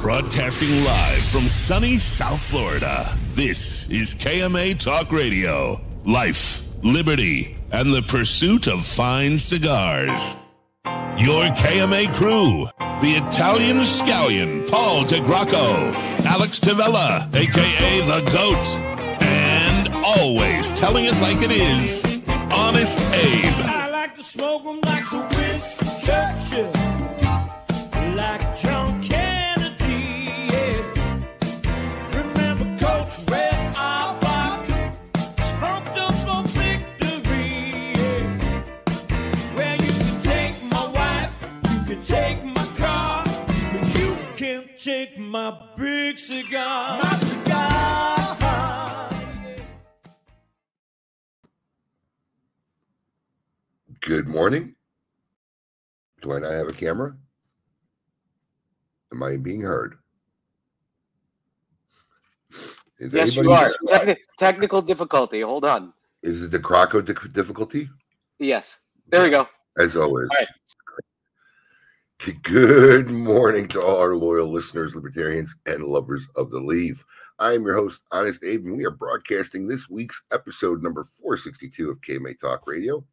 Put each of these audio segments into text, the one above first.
Broadcasting live from sunny South Florida, this is KMA Talk Radio. Life, liberty, and the pursuit of fine cigars. Your KMA crew, the Italian Scallion, Paul DeGracco, Alex Tavella, a.k.a. The Goat, and always telling it like it is, Honest Abe. I like to smoke them like the Winston Churchill, like John Kennedy, yeah. Remember Coach Red Auerbach, smoked up for victory, yeah. Well, you can take my wife, you can take my car, but you can't take my big cigar. My cigar. Good morning. Do I not have a camera? Am I being heard? Yes, you are. Technical difficulty. Hold on. Is it the Croco difficulty? Yes. There we go. As always. All right. Good morning to all our loyal listeners, libertarians, and lovers of the leaf. I am your host, Honest Abe, and we are broadcasting this week's episode number 462 of KMA Talk Radio.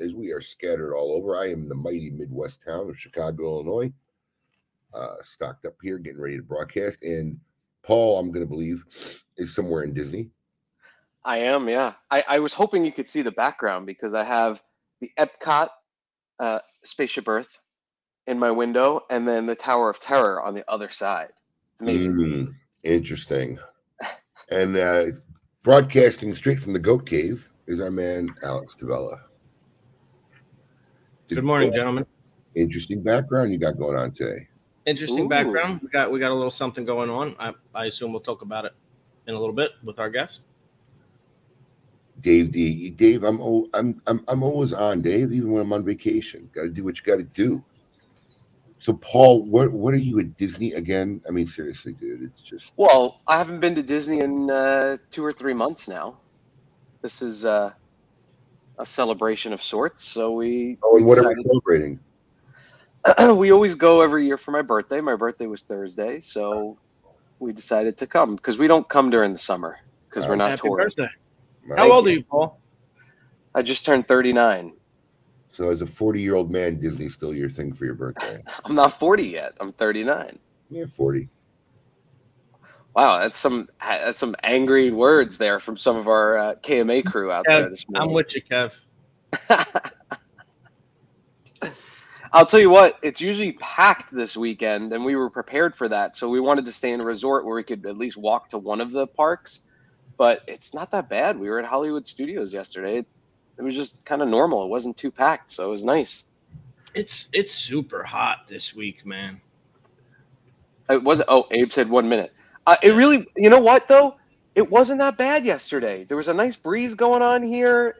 As we are scattered all over, I am in the mighty Midwest town of Chicago, Illinois. Stocked up here, getting ready to broadcast. And Paul, I'm going to believe, is somewhere in Disney. I am, yeah. I was hoping you could see the background because I have the Epcot Spaceship Earth in my window and then the Tower of Terror on the other side. It's amazing. Interesting. And broadcasting straight from the Goat Cave is our man, Alex Tavella. Good morning, gentlemen. Interesting background you got going on today. Interesting background. We got a little something going on. I assume we'll talk about it in a little bit with our guest. Dave D. Dave, I'm always on, Dave, even when I'm on vacation. Got to do what you got to do. So, Paul, what are you at Disney again? I mean, seriously, dude, it's just. Well, I haven't been to Disney in 2 or 3 months now. This is a celebration of sorts. So we. Oh, and what are we celebrating? We always go every year for my birthday. My birthday was Thursday, so we decided to come because we don't come during the summer because we're not tourists. How old are you, Paul? I just turned 39. So as a 40-year-old man, Disney's still your thing for your birthday. I'm not 40 yet. I'm 39. Yeah, 40. Wow, that's some angry words there from some of our KMA crew out there this morning. I'm with you, Kev. I'll tell you what, it's usually packed this weekend, and we were prepared for that. So we wanted to stay in a resort where we could at least walk to one of the parks. But it's not that bad. We were at Hollywood Studios yesterday. It was just kind of normal. It wasn't too packed, so it was nice. It's super hot this week, man. It was. Oh, Abe said 1 minute. It really. You know what though? It wasn't that bad yesterday. There was a nice breeze going on here,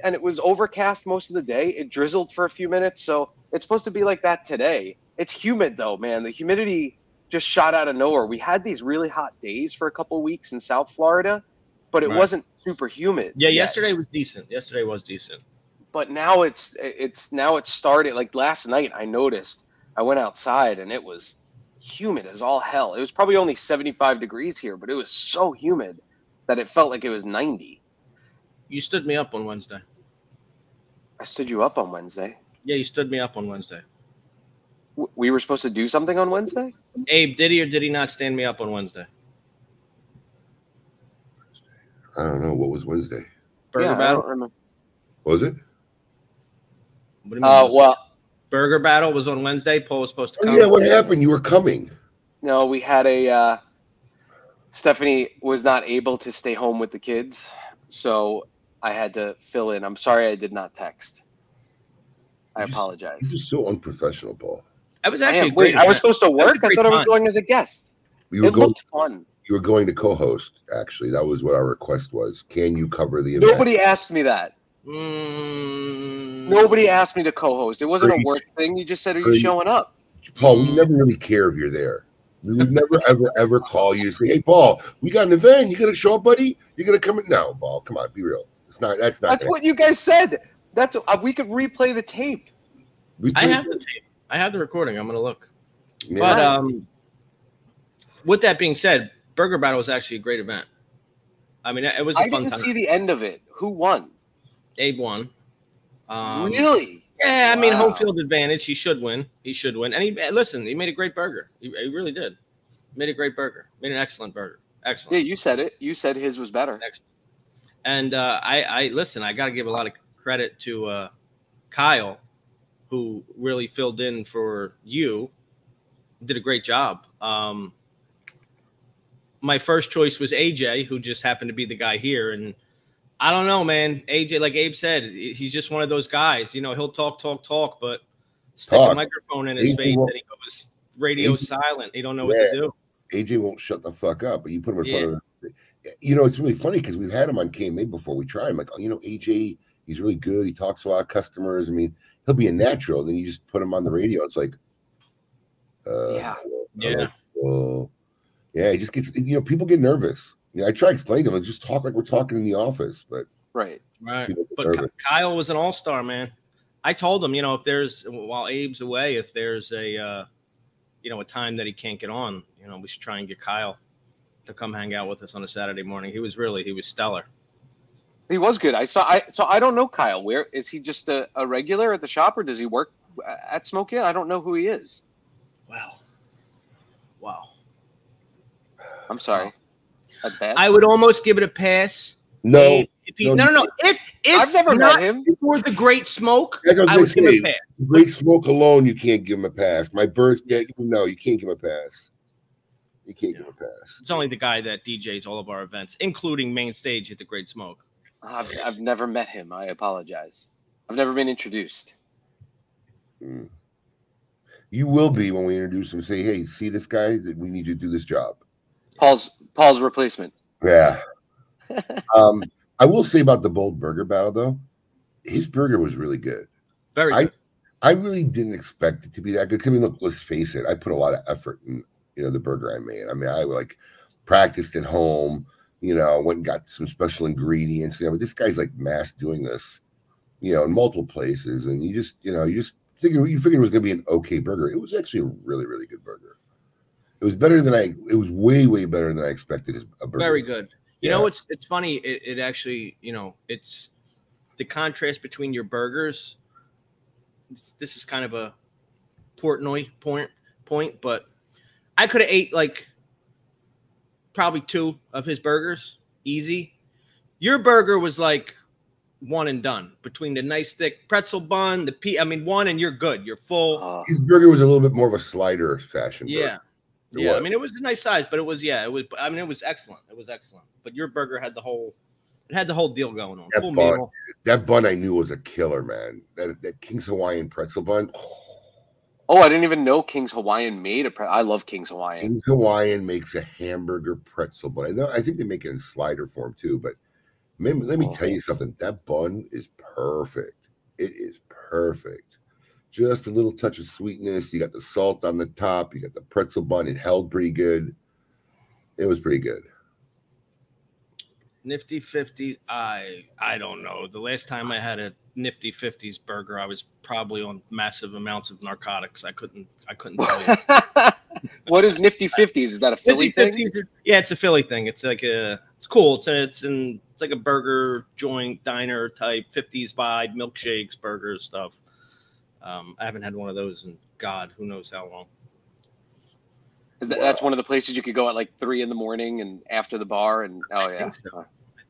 and it was overcast most of the day. It drizzled for a few minutes, so it's supposed to be like that today. It's humid though, man. The humidity just shot out of nowhere. We had these really hot days for a couple of weeks in South Florida, but it wasn't super humid. Yeah, yesterday was decent. Yesterday was decent. But now it's started. Like last night, I noticed. I went outside and it was humid as all hell. It was probably only 75 degrees here, but it was so humid that it felt like it was 90. You stood me up on Wednesday. I stood you up on Wednesday? Yeah, you stood me up on Wednesday. We were supposed to do something on Wednesday? Abe, did he or did he not stand me up on Wednesday? I don't know. What was Wednesday? Burger Battle? I don't remember. Was it? What do you mean? Well, Burger Battle was on Wednesday. Paul was supposed to come. Oh, yeah, what happened? You were coming. No, we had Stephanie was not able to stay home with the kids, so I had to fill in. I'm sorry I did not text. I apologize. You're just so unprofessional, Paul. I was actually Wait, I was supposed to work? I thought I was going as a guest. It looked fun. You were going to co-host, actually. That was what our request was. Can you cover the event? Nobody asked me that. Nobody asked me to co-host. It wasn't a work thing. You just said, are you showing up? Paul, we never really care if you're there. We would never, ever call you to say, hey, Paul, we got an event. You going to show up, buddy? You're going to come in? No, Paul, come on. Be real. That's what you guys said. We could replay the tape. I have the tape. I have the recording. I'm going to look. Yeah. But with that being said, Burger Battle was actually a great event. I mean, it was a fun time. I didn't see the end of it. Who won? Abe won. Really? Yeah, I mean, home field advantage. He should win. And he made a great burger. He really did. Made a great burger. Made an excellent burger. Excellent. Yeah, you said it. You said his was better. Excellent. And I got to give a lot of credit to Kyle, who really filled in for you. Did a great job. My first choice was AJ, who just happened to be the guy here. And I don't know, man. AJ, like Abe said, he's just one of those guys. You know, he'll talk, but stick a microphone in his face and he goes radio silent. He don't know what to do. AJ won't shut the fuck up, but you put him in front of the, you know, it's really funny because we've had him on KMA before. We try him like, oh, you know, AJ, he's really good. He talks to a lot of customers. I mean, he'll be a natural. Then you just put him on the radio. It's like, yeah. He just gets, you know, people get nervous. Yeah, I try to explain to them, just talk like we're talking in the office, but right. But Kyle was an all-star, man. I told him, if there's while Abe's away, if there's a a time that he can't get on, we should try and get Kyle to come hang out with us on a Saturday morning. He was stellar. He was good. So I don't know Kyle. Where is he? Just a regular at the shop, or does he work at Smoke Inn? I don't know who he is. Wow. I'm sorry. That's bad. I would almost give it a pass. No. If I've never met him. For the Great Smoke, I would give him a pass. Great Smoke alone, you can't give him a pass. My birthday, no, you can't give him a pass. You can't give him a pass. It's only the guy that DJs all of our events, including main stage at the Great Smoke. I've never met him. I apologize. I've never been introduced. You will be when we introduce him. Say, hey, see this guy? That we need you to do this job. Paul's replacement. Yeah. I will say about the Bold Burger battle though, his burger was really good. Very good. I really didn't expect it to be that good. I mean, look, let's face it. I put a lot of effort in, the burger I made. I mean, I like practiced at home. Went and got some special ingredients. But this guy's like mass doing this, in multiple places, and you figured it was going to be an okay burger. It was actually a really, really good burger. It was better than it was way, way better than I expected as a burger. Very good. It's funny. It actually, it's the contrast between your burgers. This is kind of a Portnoy point, but I could have ate like probably 2 of his burgers easy. Your burger was like one and done between the nice thick pretzel bun, one, and you're good. You're full. His burger was a little bit more of a slider fashion. Yeah. Burger. I mean, it was a nice size, but it was excellent. It was excellent. But your burger had the whole deal going on. That bun I knew was a killer, man. That King's Hawaiian pretzel bun. Oh, I didn't even know King's Hawaiian made I love King's Hawaiian. King's Hawaiian makes a hamburger pretzel bun. I think they make it in slider form too, but let me tell you something. That bun is perfect. It is perfect. Just a little touch of sweetness. You got the salt on the top. You got the pretzel bun. It held pretty good. It was pretty good. Nifty 50s. I don't know. The last time I had a Nifty 50s burger, I was probably on massive amounts of narcotics. I couldn't tell you. What is Nifty 50s? Is that a Philly thing? Yeah, it's a Philly thing. It's like it's cool. It's like a burger joint diner type 50s vibe, milkshakes, burgers, stuff. I haven't had one of those in God, who knows how long. That's one of the places you could go at like 3 in the morning and after the bar. And I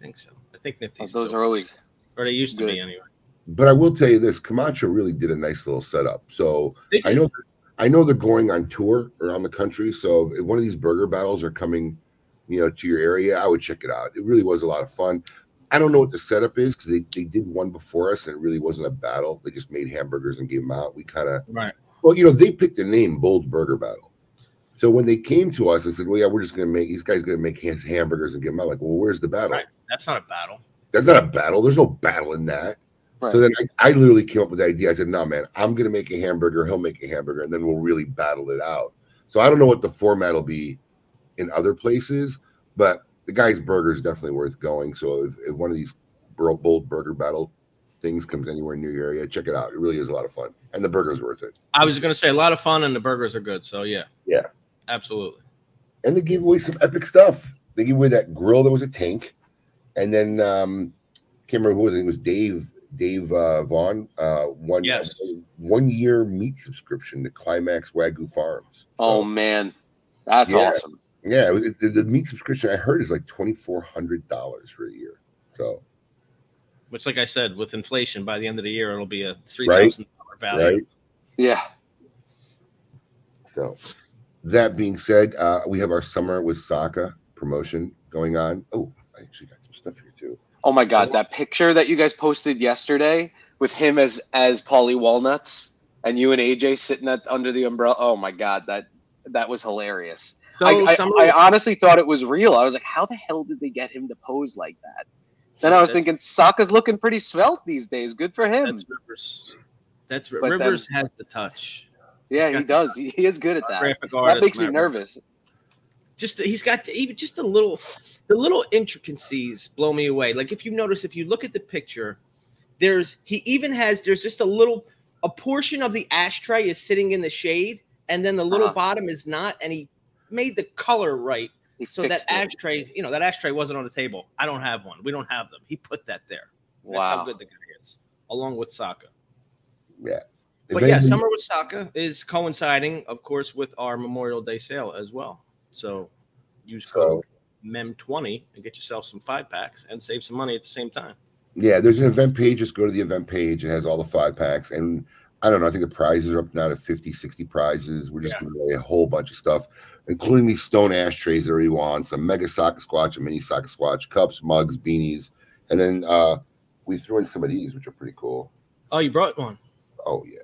think so. I think Nifty's. Those are always, or they used to be anyway. But I will tell you this: Camacho really did a nice little setup. So I know they're going on tour around the country. So if one of these burger battles are coming, to your area, I would check it out. It really was a lot of fun. I don't know what the setup is because they did one before us and it really wasn't a battle. They just made hamburgers and gave them out. We kind of they picked the name Bold Burger Battle. So when they came to us and said, well, yeah, we're just going to make these guys going to make hamburgers and give them out. Like, well, where's the battle? Right. That's not a battle. That's not a battle. There's no battle in that. Right. So then I literally came up with the idea. I said, no, man, I'm going to make a hamburger. He'll make a hamburger. And then we'll really battle it out. So I don't know what the format will be in other places, but the guy's burger is definitely worth going. So if one of these Bold Burger Battle things comes anywhere near your area, check it out. It really is a lot of fun. And the burger's worth it. I was going to say a lot of fun and the burgers are good. So, yeah. Yeah. Absolutely. And they gave away some epic stuff. They gave away that grill that was a tank. And then, can't remember who it was. It was Dave Vaughn. 1 year meat subscription to Climax Wagyu Farms. Oh, man. That's awesome. Yeah, the meat subscription I heard is like $2,400 for a year. So, which, like I said, with inflation, by the end of the year, it'll be a $3,000 value. Right? Yeah. So, that being said, we have our Summer with Saka promotion going on. Oh, I actually got some stuff here too. Oh my God, that picture that you guys posted yesterday with him as Paulie Walnuts and you and AJ sitting under the umbrella. Oh my God, that was hilarious. So I honestly thought it was real. I was like, how the hell did they get him to pose like that? Then I was thinking, Saka's looking pretty svelte these days. Good for him. Rivers has the touch. Yeah, he does. He is good at that. That makes me nervous. he's got even just the little intricacies blow me away. Like if you notice, if you look at the picture, there's just a portion of the ashtray is sitting in the shade, and then the little bottom is not, and he made the color right. So that ashtray, that ashtray wasn't on the table. I don't have one. We don't have them. He put that there. That's how good the guy is, along with Saka. Yeah. But yeah, Summer with Saka is coinciding, of course, with our Memorial Day sale as well. So use code MEM20 and get yourself some 5-packs and save some money at the same time. Yeah, there's an event page. Just go to the event page. It has all the 5-packs. And I don't know, I think the prizes are up now to 50, 60 prizes. We're just giving away a whole bunch of stuff, including these stone ashtrays that everybody wants, a mega Saka Squatch, a mini Saka Squatch, cups, mugs, beanies. And then we threw in some of these, which are pretty cool. Oh, you brought one? Oh, yeah.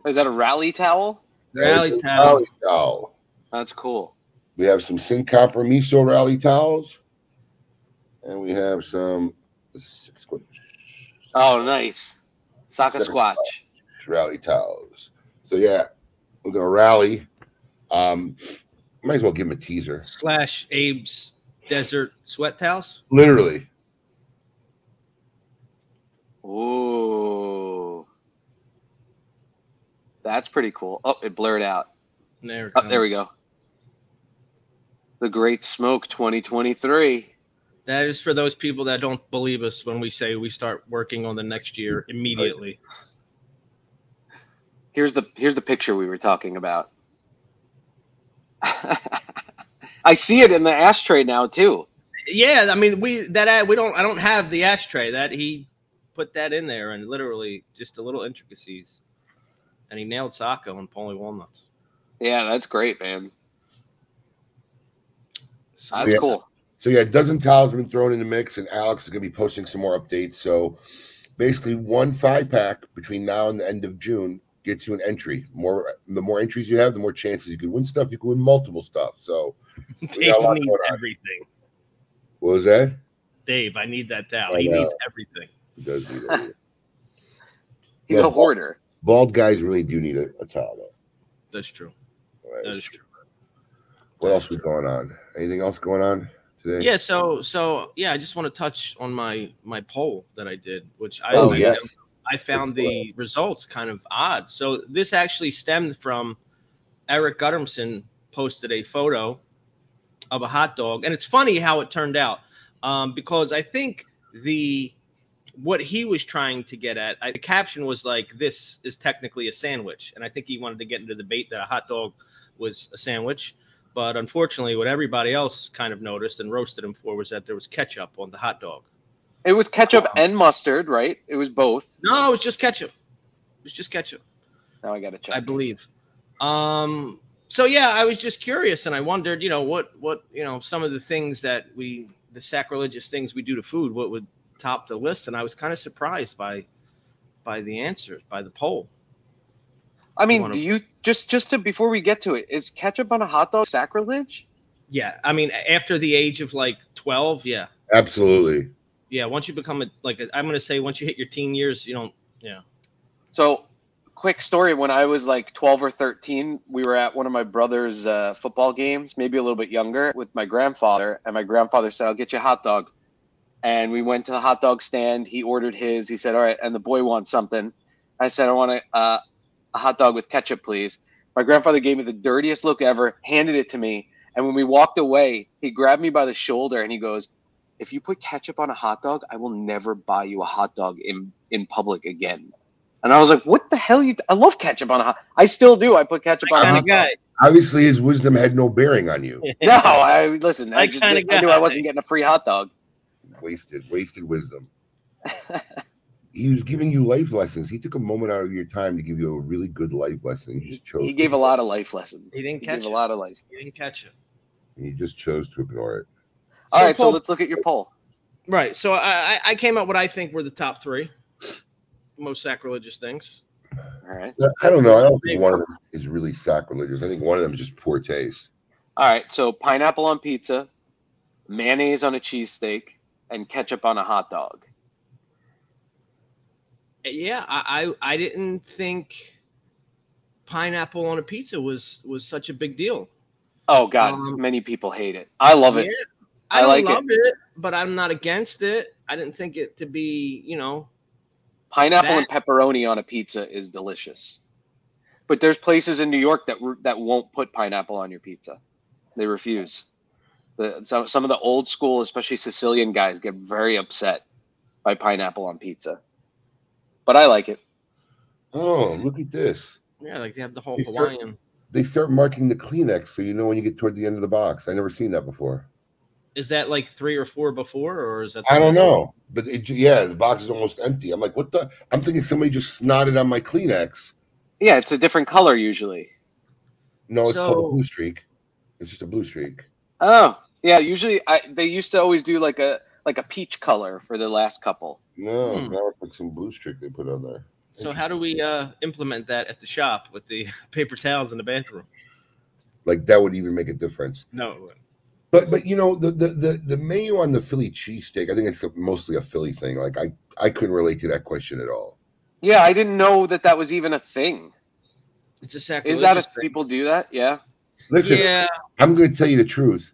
Is that a rally towel? Rally towel. That's cool. We have some Sin Compromiso rally towels. And we have some... Oh, nice. Saka Squatch. Rally towels. So, yeah, we're going to rally. Might as well give him a teaser. / Abe's Desert Sweat Towels? Literally. Ooh. That's pretty cool. Oh, it blurred out. There we go. The Great Smoke 2023. That is for those people that don't believe us when we say we start working on the next year immediately. Here's the picture we were talking about. I see it in the ashtray now too. Yeah, I mean I don't have the ashtray. That he put that in there, and literally just the little intricacies. And he nailed Saka on Polly Walnuts. Yeah, that's great, man. That's cool. So, yeah, a dozen towels have been thrown in the mix, and Alex is going to be posting some more updates. So, basically, one 5-pack between now and the end of June gets you an entry. The more entries you have, the more chances you can win stuff. You can win multiple stuff. So, Dave needs everything. What was that? Dave, I need that towel. He needs everything. He does need everything. He's a hoarder. Bald guys really do need a towel, though. That's true. Right, that is true. What else is going on? Anything else going on today? Yeah, so yeah, I just want to touch on my poll that I did, which I found the results kind of odd. So this actually stemmed from Eric Guttermson posted a photo of a hot dog, and it's funny how it turned out because I think what he was trying to get at, the caption was like, "This is technically a sandwich," and I think he wanted to get into the debate that a hot dog was a sandwich. But unfortunately, what everybody else kind of noticed and roasted him for was that there was ketchup on the hot dog. It was ketchup and mustard, right? It was both. No, it was just ketchup. It was just ketchup. Now I got to check. I believe. So yeah, I was just curious, and I wondered, what some of the things that the sacrilegious things we do to food, what would top the list, and I was kind of surprised by the answers, by the poll. I mean, do you just to before we get to it, is ketchup on a hot dog sacrilege? Yeah, I mean, after the age of like 12, yeah, absolutely. Yeah, once you become I'm going to say once you hit your teen years, you don't. Yeah. So, quick story: when I was like 12 or 13, we were at one of my brother's football games, maybe a little bit younger, with my grandfather, and my grandfather said, "I'll get you a hot dog." And we went to the hot dog stand. He ordered his. He said, "All right," and the boy wants something. I said, "I want a hot dog with ketchup, please." My grandfather gave me the dirtiest look ever, handed it to me, and when we walked away, he grabbed me by the shoulder and he goes, "If you put ketchup on a hot dog, I will never buy you a hot dog in public again." And I was like, "What the hell? I love ketchup on a hot. I still do. I put ketchup on a hot dog." Obviously, his wisdom had no bearing on you. No, I knew I wasn't getting a free hot dog. Wasted wisdom. He was giving you life lessons. He took a moment out of your time to give you a really good life lesson. He gave a lot of life lessons. He didn't catch it. A lot of life. He didn't catch it. And you just chose to ignore it. All right, so let's look at your poll. Right. So I came up what I think were the top 3 most sacrilegious things. All right. I don't know. I don't think one of them is really sacrilegious. I think one of them is just poor taste. All right. So pineapple on pizza, mayonnaise on a cheesesteak, and ketchup on a hot dog. Yeah, I didn't think pineapple on a pizza was such a big deal. Oh God, many people hate it. I love it. I don't like love it, but I'm not against it. I didn't think it to be, you know. Pineapple and pepperoni on a pizza is delicious. But there's places in New York that won't put pineapple on your pizza. They refuse. Some of the old school, especially Sicilian guys, get very upset by pineapple on pizza. But I like it. Oh, look at this. Yeah, like they have the whole Hawaiian. They start marking the Kleenex so you know when you get toward the end of the box. I never seen that before. Is that like 3 or 4 before, or is that? I don't know, but the box is almost empty. I'm like, what the? I'm thinking somebody just snotted on my Kleenex. Yeah, it's a different color usually. No, it's called a blue streak. It's just a blue streak. Oh, yeah. Usually, they used to always do like a peach color for the last couple. No, now it's like some blue streak they put on there. So how do we implement that at the shop with the paper towels in the bathroom? Like that would even make a difference. No, it wouldn't. But you know the mayo on the Philly cheesesteak, I think it's mostly a Philly thing. Like I couldn't relate to that question at all. Yeah, I didn't know that was even a thing. It's a sacrilegious Is that thing. people do that? Yeah. Listen, yeah. I'm going to tell you the truth.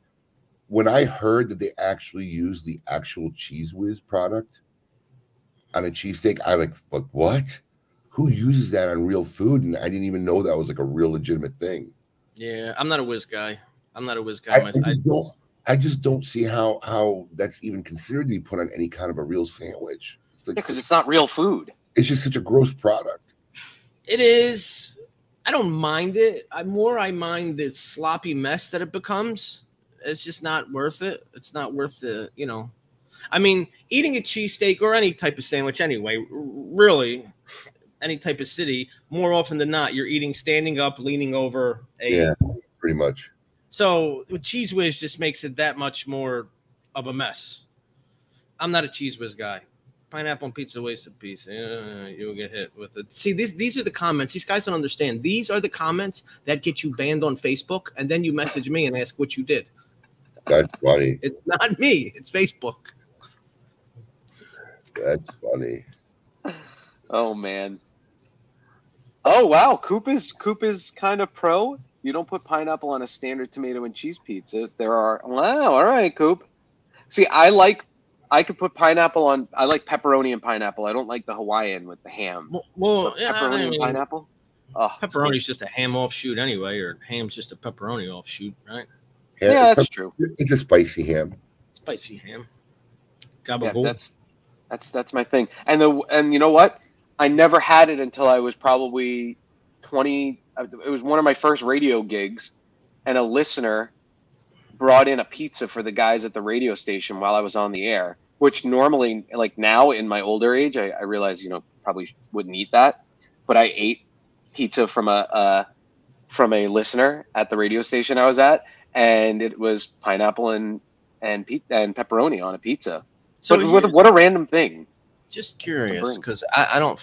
When I heard that they actually use the actual Cheese Whiz product on a cheesesteak, I like what? Who uses that on real food? And I didn't even know that was like a real legitimate thing. Yeah, I'm not a whiz guy. I just don't see how that's even considered to be put on any kind of a real sandwich. Because it's not real food. It's just such a gross product. It is. I don't mind it. I mind the sloppy mess that it becomes. It's just not worth it. It's not worth the, you know. I mean, eating a cheesesteak or any type of sandwich anyway, really, any type of city, more often than not, you're eating standing up, leaning over Yeah, pretty much. So with Cheese Whiz just makes it that much more of a mess. I'm not a Cheese Whiz guy. Pineapple on pizza, waste of piece. You'll get hit with it. See, these are the comments. These guys don't understand. These are the comments that get you banned on Facebook, and then you message me and ask what you did. That's funny. It's not me. It's Facebook. That's funny. Oh man. Oh wow, Coop is kind of pro. You don't put pineapple on a standard tomato and cheese pizza. Wow, all right, Coop. See, I could put pineapple on. I like pepperoni and pineapple. I don't like the Hawaiian with the ham. Well, yeah, pepperoni and pineapple. Oh, pepperoni's just a ham offshoot anyway, or ham's just a pepperoni offshoot, right? Yeah, that's true. It's a spicy ham. Spicy ham. Gabagool. Yeah, that's my thing. And you know what? I never had it until I was probably 20. It was one of my first radio gigs, and a listener brought in a pizza for the guys at the radio station while I was on the air, which normally, like now in my older age, I realize, you know, probably wouldn't eat that, but I ate pizza from a listener at the radio station I was at, and it was pineapple and pepperoni on a pizza. So what a random thing. Just curious, because I don't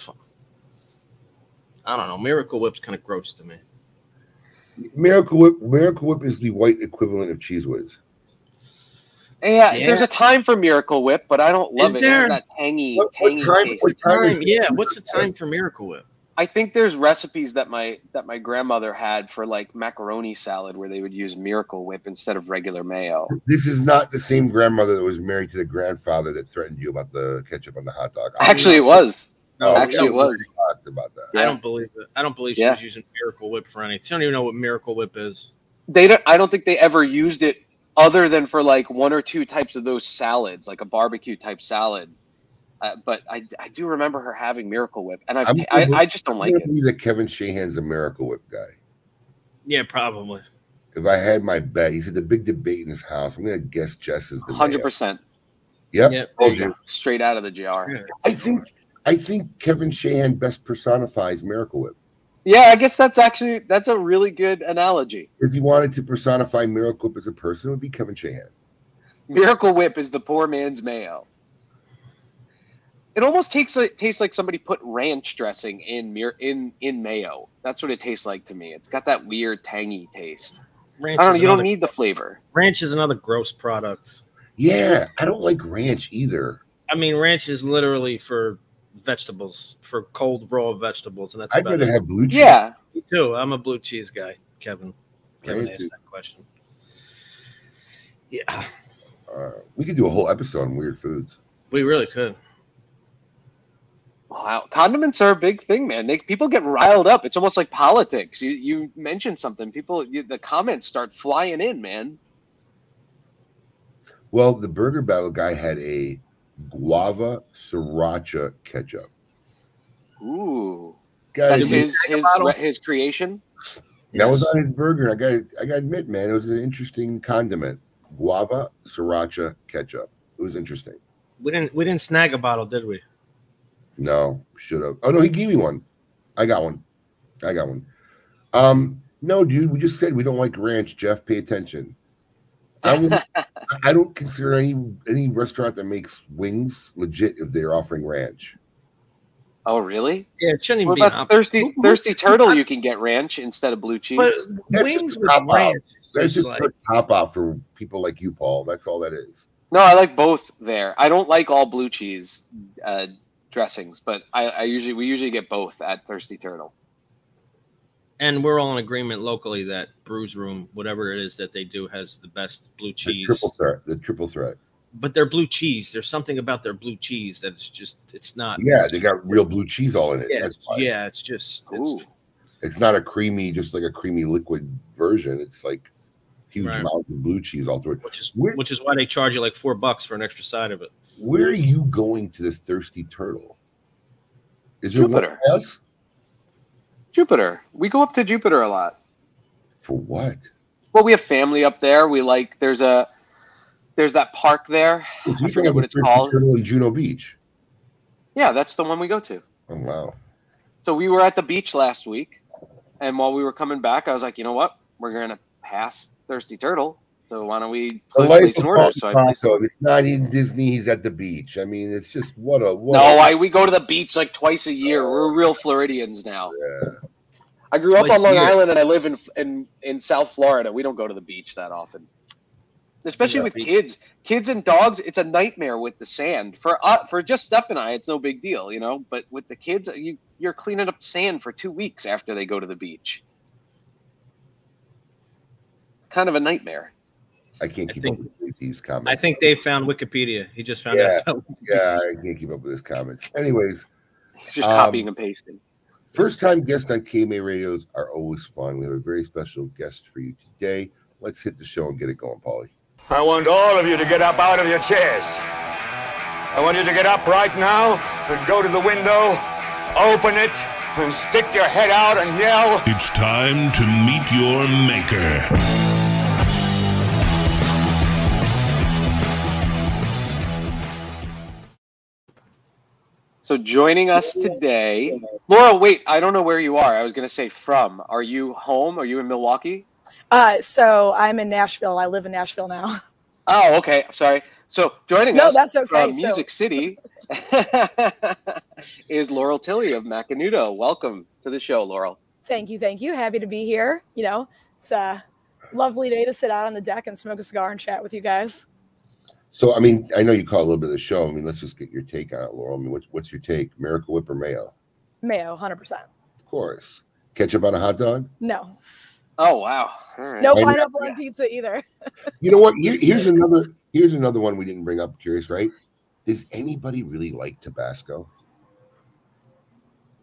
know. Miracle Whip's kind of gross to me. Miracle Whip is the white equivalent of Cheese Whiz. Yeah, there's a time for Miracle Whip, but I don't love it. It's that tangy taste. What's the time for Miracle Whip? I think there's recipes that my grandmother had for like macaroni salad where they would use Miracle Whip instead of regular mayo. This is not the same grandmother that was married to the grandfather that threatened you about the ketchup on the hot dog. Actually, it was. No, actually, it was. About that. Yeah. I don't believe it. I don't believe she was using Miracle Whip for anything. She don't even know what Miracle Whip is. I don't think they ever used it other than for like one or two types of those salads, like a barbecue type salad. But I do remember her having Miracle Whip, and I just don't like it. I believe that Kevin Shahan's a Miracle Whip guy. Yeah, probably. If I had my bet, he said the big debate in his house. I'm going to guess Jess is the 100%. Yep. Straight out of the jar. Yeah. I think Kevin Shahan best personifies Miracle Whip. Yeah, I guess that's a really good analogy. If you wanted to personify Miracle Whip as a person, it would be Kevin Shahan. Miracle Whip is the poor man's mayo. It almost tastes like somebody put ranch dressing in mayo. That's what it tastes like to me. It's got that weird tangy taste. I don't know. You don't need the flavor. Ranch is another gross product. Yeah, I don't like ranch either. I mean, ranch is literally for vegetables, for cold raw vegetables, and that's I'd rather have blue cheese. Yeah, Me too. I'm a blue cheese guy, Kevin. Kevin Me asked too. that question. Yeah. We could do a whole episode on weird foods. We really could. Wow, condiments are a big thing, man. People get riled up. It's almost like politics. You mention something, the comments start flying in, man. Well, the Burger Battle guy had a guava sriracha ketchup. Ooh, Guys, that's his creation. That was on his burger. I got to admit, man, it was an interesting condiment. Guava sriracha ketchup. It was interesting. We didn't snag a bottle, did we? No, should have. Oh no, he gave me one. I got one. No, dude, we just said we don't like ranch. Jeff, pay attention. I don't consider any restaurant that makes wings legit if they're offering ranch. Oh, really? Yeah, it shouldn't even be what about thirsty turtle? You can get ranch instead of blue cheese. But wings with ranch. That's just a top out for people like you, Paul. That's all that is. No, I like both there. I don't like all blue cheese dressings, but we usually get both at Thirsty Turtle. And we're all in agreement locally that Brews Room, whatever it is that they do, has the best blue cheese. The triple threat. But their blue cheese, there's something about their blue cheese that's just, it's not. Yeah, they got real blue cheese all in it. Yeah, it's not a creamy, just like a creamy liquid version. It's like huge amounts of blue cheese all through it. Which is why they charge you like $4 for an extra side of it. Where are you going to the Thirsty Turtle? Is there Jupiter? One else? Jupiter. We go up to Jupiter a lot. For what? Well, we have family up there. There's that park there. I forget what it's called. Turtle in Juno Beach. Yeah, that's the one we go to. Oh wow. So we were at the beach last week, and while we were coming back, I was like, you know what? We're gonna pass Thirsty Turtle. So why don't we place an order? So it's not in Disney. He's at the beach. I mean, it's just we go to the beach like twice a year. We're real Floridians now. Yeah. I grew up on Long Island, and I live in South Florida. We don't go to the beach that often, especially with kids and dogs. It's a nightmare with the sand. For just Steph and I, it's no big deal, you know. But with the kids, you're cleaning up sand for 2 weeks after they go to the beach. Kind of a nightmare. I can't keep up with these comments. I think Dave found Wikipedia. He just found out. Yeah, I can't keep up with his comments. Anyways. He's just copying and pasting. First-time guests on KMA Radios are always fun. We have a very special guest for you today. Let's hit the show and get it going, Paulie. I want all of you to get up out of your chairs. I want you to get up right now and go to the window, open it, and stick your head out and yell. It's time to meet your maker. So joining us today, Laurel, wait, I don't know where you are. I was going to say from. Are you home? Are you in Milwaukee? So I'm in Nashville. I live in Nashville now. Oh, okay. Sorry. So joining us that's okay. From Music City is Laurel Tilley of Macanudo. Welcome to the show, Laurel. Thank you. Happy to be here. You know, it's a lovely day to sit out on the deck and smoke a cigar and chat with you guys. So, I mean, I know you caught a little bit of the show. I mean, let's just get your take on it, Laurel. I mean, what's your take? Miracle Whip or mayo? Mayo, 100%. Of course. Ketchup on a hot dog? No. Oh, wow. All right. No pineapple on pizza either. You know what? Here's another one we didn't bring up. Curious, right? Does anybody really like Tabasco?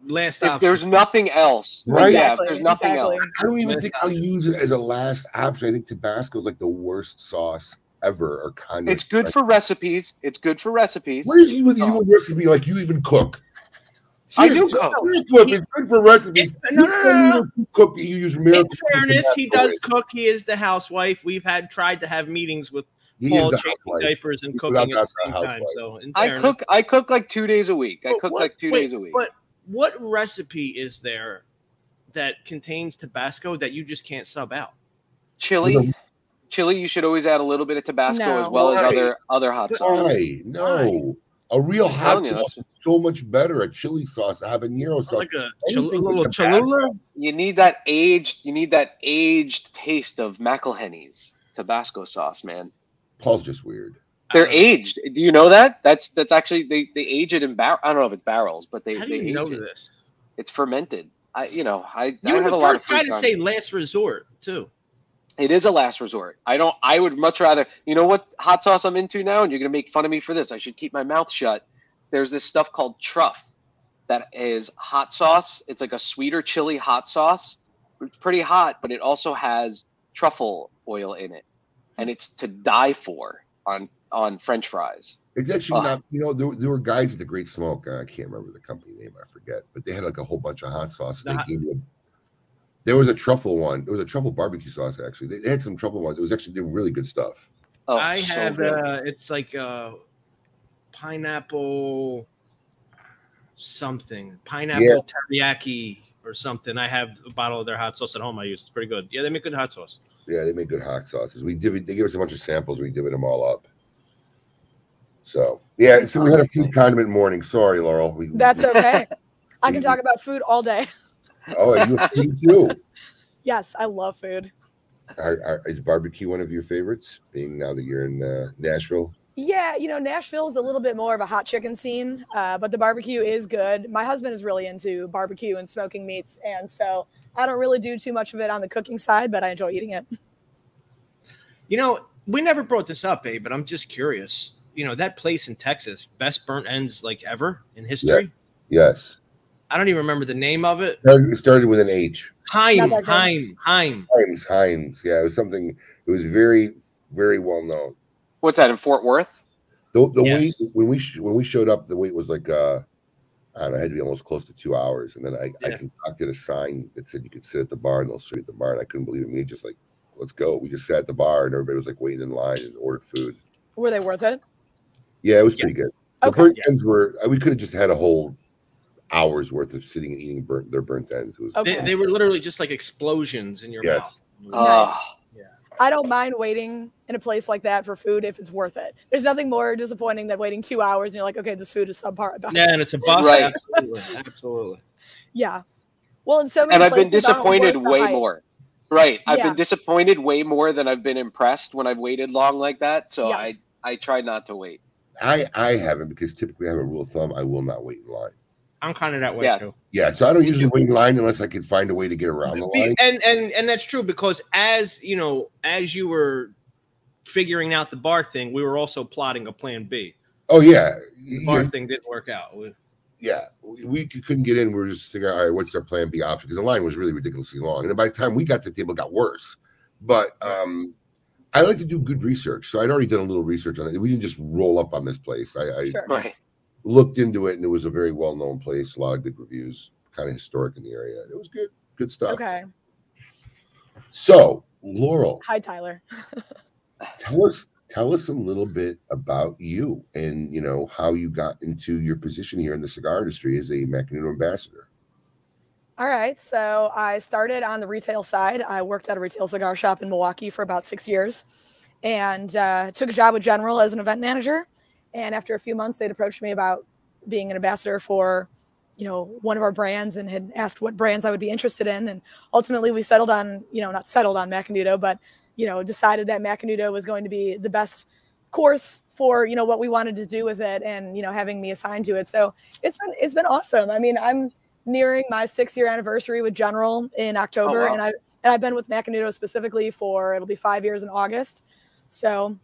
Last option. If there's nothing else. Right? Yeah, if there's nothing else. I don't even think I'll use it as a last option. I think Tabasco is like the worst sauce ever or condiment. It's good for recipes. It's good for recipes. What is with you and recipe? Like you even cook? Seriously, I do cook. It's good for recipes. No. Cook. You use Miracle. In fairness, he does cook. He is the housewife. We've tried to have meetings with Paul changing diapers and cooking at the same time. So I cook like 2 days a week. I cook like 2 days a week. But what recipe is there that contains Tabasco that you just can't sub out? Chili. Chili, you should always add a little bit of Tabasco as well as other hot sauce. No. A real hot sauce is so much better. A chili sauce, a habanero sauce, like a little Cholula. You need that aged taste of McElhenny's Tabasco sauce, man. Paul's just weird. They're aged. Do you know that? That's actually they age it in I don't know if it's barrels, but they How do you age know it. this? It's fermented. I You have were a the lot of first guy free to time. say last resort too. It is a last resort. I would much rather, you know what hot sauce I'm into now, and you're going to make fun of me for this. I should keep my mouth shut. There's this stuff called truff that is hot sauce. It's like a sweeter chili hot sauce. It's pretty hot, but it also has truffle oil in it. And it's to die for on French fries. It's actually not, there were guys at the Great Smoke. I can't remember the company name. I forget. But they had like a whole bunch of hot sauce. There was a truffle one. There was a truffle barbecue sauce, actually. They had some truffle ones. They were really good stuff. Oh, I so have, good. it's like pineapple something. Pineapple teriyaki or something. I have a bottle of their hot sauce at home I use. It's pretty good. Yeah, they make good hot sauce. Yeah, they make good hot sauces. They gave us a bunch of samples. We divvied them all up. So, yeah, so we had a food condiment morning. Sorry, Laurel. That's okay. I can talk about food all day. Oh, you have food too? Yes, I love food. Is barbecue one of your favorites, being now that you're in Nashville? Yeah, Nashville is a little bit more of a hot chicken scene, but the barbecue is good. My husband is really into barbecue and smoking meats, and so I don't really do too much of it on the cooking side, but I enjoy eating it. We never brought this up, Abe, but I'm just curious. That place in Texas, best burnt ends like ever in history? Yeah. Yes. I don't even remember the name of it. It started with an H. Heim. Himes. Yeah, it was something. It was very, very well known. What's that, in Fort Worth? The Yes. wait when we showed up, the wait was like I don't know, it had to be almost close to 2 hours. And then I concocted a sign that said you could sit at the bar and they'll serve you at the bar. And I couldn't believe it. We just like, let's go. We just sat at the bar and everybody was like waiting in line and ordered food. Were they worth it? Yeah, it was pretty good. The Okay. burnt ends we could have just had a whole hour's worth of sitting and eating their burnt ends. It was They were literally just like explosions in your mouth. Nice. I don't mind waiting in a place like that for food if it's worth it. There's nothing more disappointing than waiting 2 hours and you're like, okay, this food is subpar. Yeah, and it's a bust. Right. Absolutely. Yeah. Well, in so many And I've been places, I don't disappointed work the way hype. more. Right. I've Yeah. been disappointed way more than I've been impressed when I've waited long like that. So Yes. I try not to wait. I haven't, because typically I have a rule of thumb: I will not wait in line. I'm kind of that way too. Yeah, so I don't usually wait in line unless I can find a way to get around the line. And that's true, because as you were figuring out the bar thing, we were also plotting a plan B. Oh yeah, The bar thing didn't work out. We couldn't get in. We were just thinking, all right, what's our plan B option? Because the line was really ridiculously long, and then by the time we got to the table, it got worse. But I like to do good research, so I'd already done a little research on it. We didn't just roll up on this place. I Right. looked into it, and it was a very well-known place, a lot of good reviews, kind of historic in the area. It was good stuff. Okay. So, Laurel, Hi, Tyler. tell us a little bit about you and how you got into your position here in the cigar industry as a Macanudo ambassador. All right. So I started on the retail side. I worked at a retail cigar shop in Milwaukee for about 6 years and took a job with General as an event manager. And after a few months, they'd approached me about being an ambassador for, one of our brands, and had asked what brands I would be interested in. And ultimately we settled on, not settled on Macanudo, but, decided that Macanudo was going to be the best course for, what we wanted to do with it, and, having me assigned to it. So it's been awesome. I mean, I'm nearing my 6-year anniversary with General in October. Oh, wow. And I've been with Macanudo specifically it'll be 5 years in August. So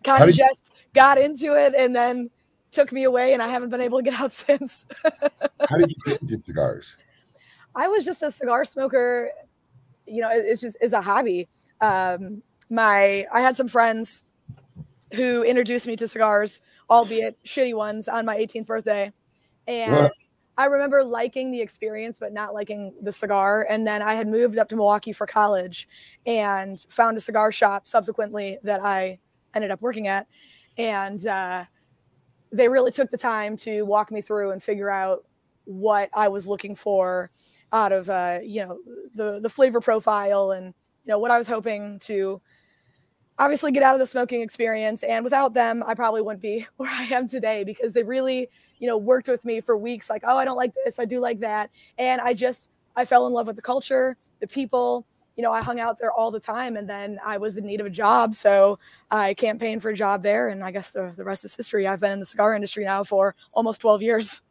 kind of just got into it and then took me away, and I haven't been able to get out since. How did you get into cigars? I was just a cigar smoker. It's a hobby. I had some friends who introduced me to cigars, albeit shitty ones, on my 18th birthday. And I remember liking the experience, but not liking the cigar. And then I had moved up to Milwaukee for college and found a cigar shop subsequently that I ended up working at. And they really took the time to walk me through and figure out what I was looking for out of, the flavor profile and, what I was hoping to obviously get out of the smoking experience. And without them, I probably wouldn't be where I am today, because they really, worked with me for weeks. Like, oh, I don't like this, I do like that. And I fell in love with the culture, the people. I hung out there all the time, and then I was in need of a job. So I campaigned for a job there. And I guess the rest is history. I've been in the cigar industry now for almost 12 years.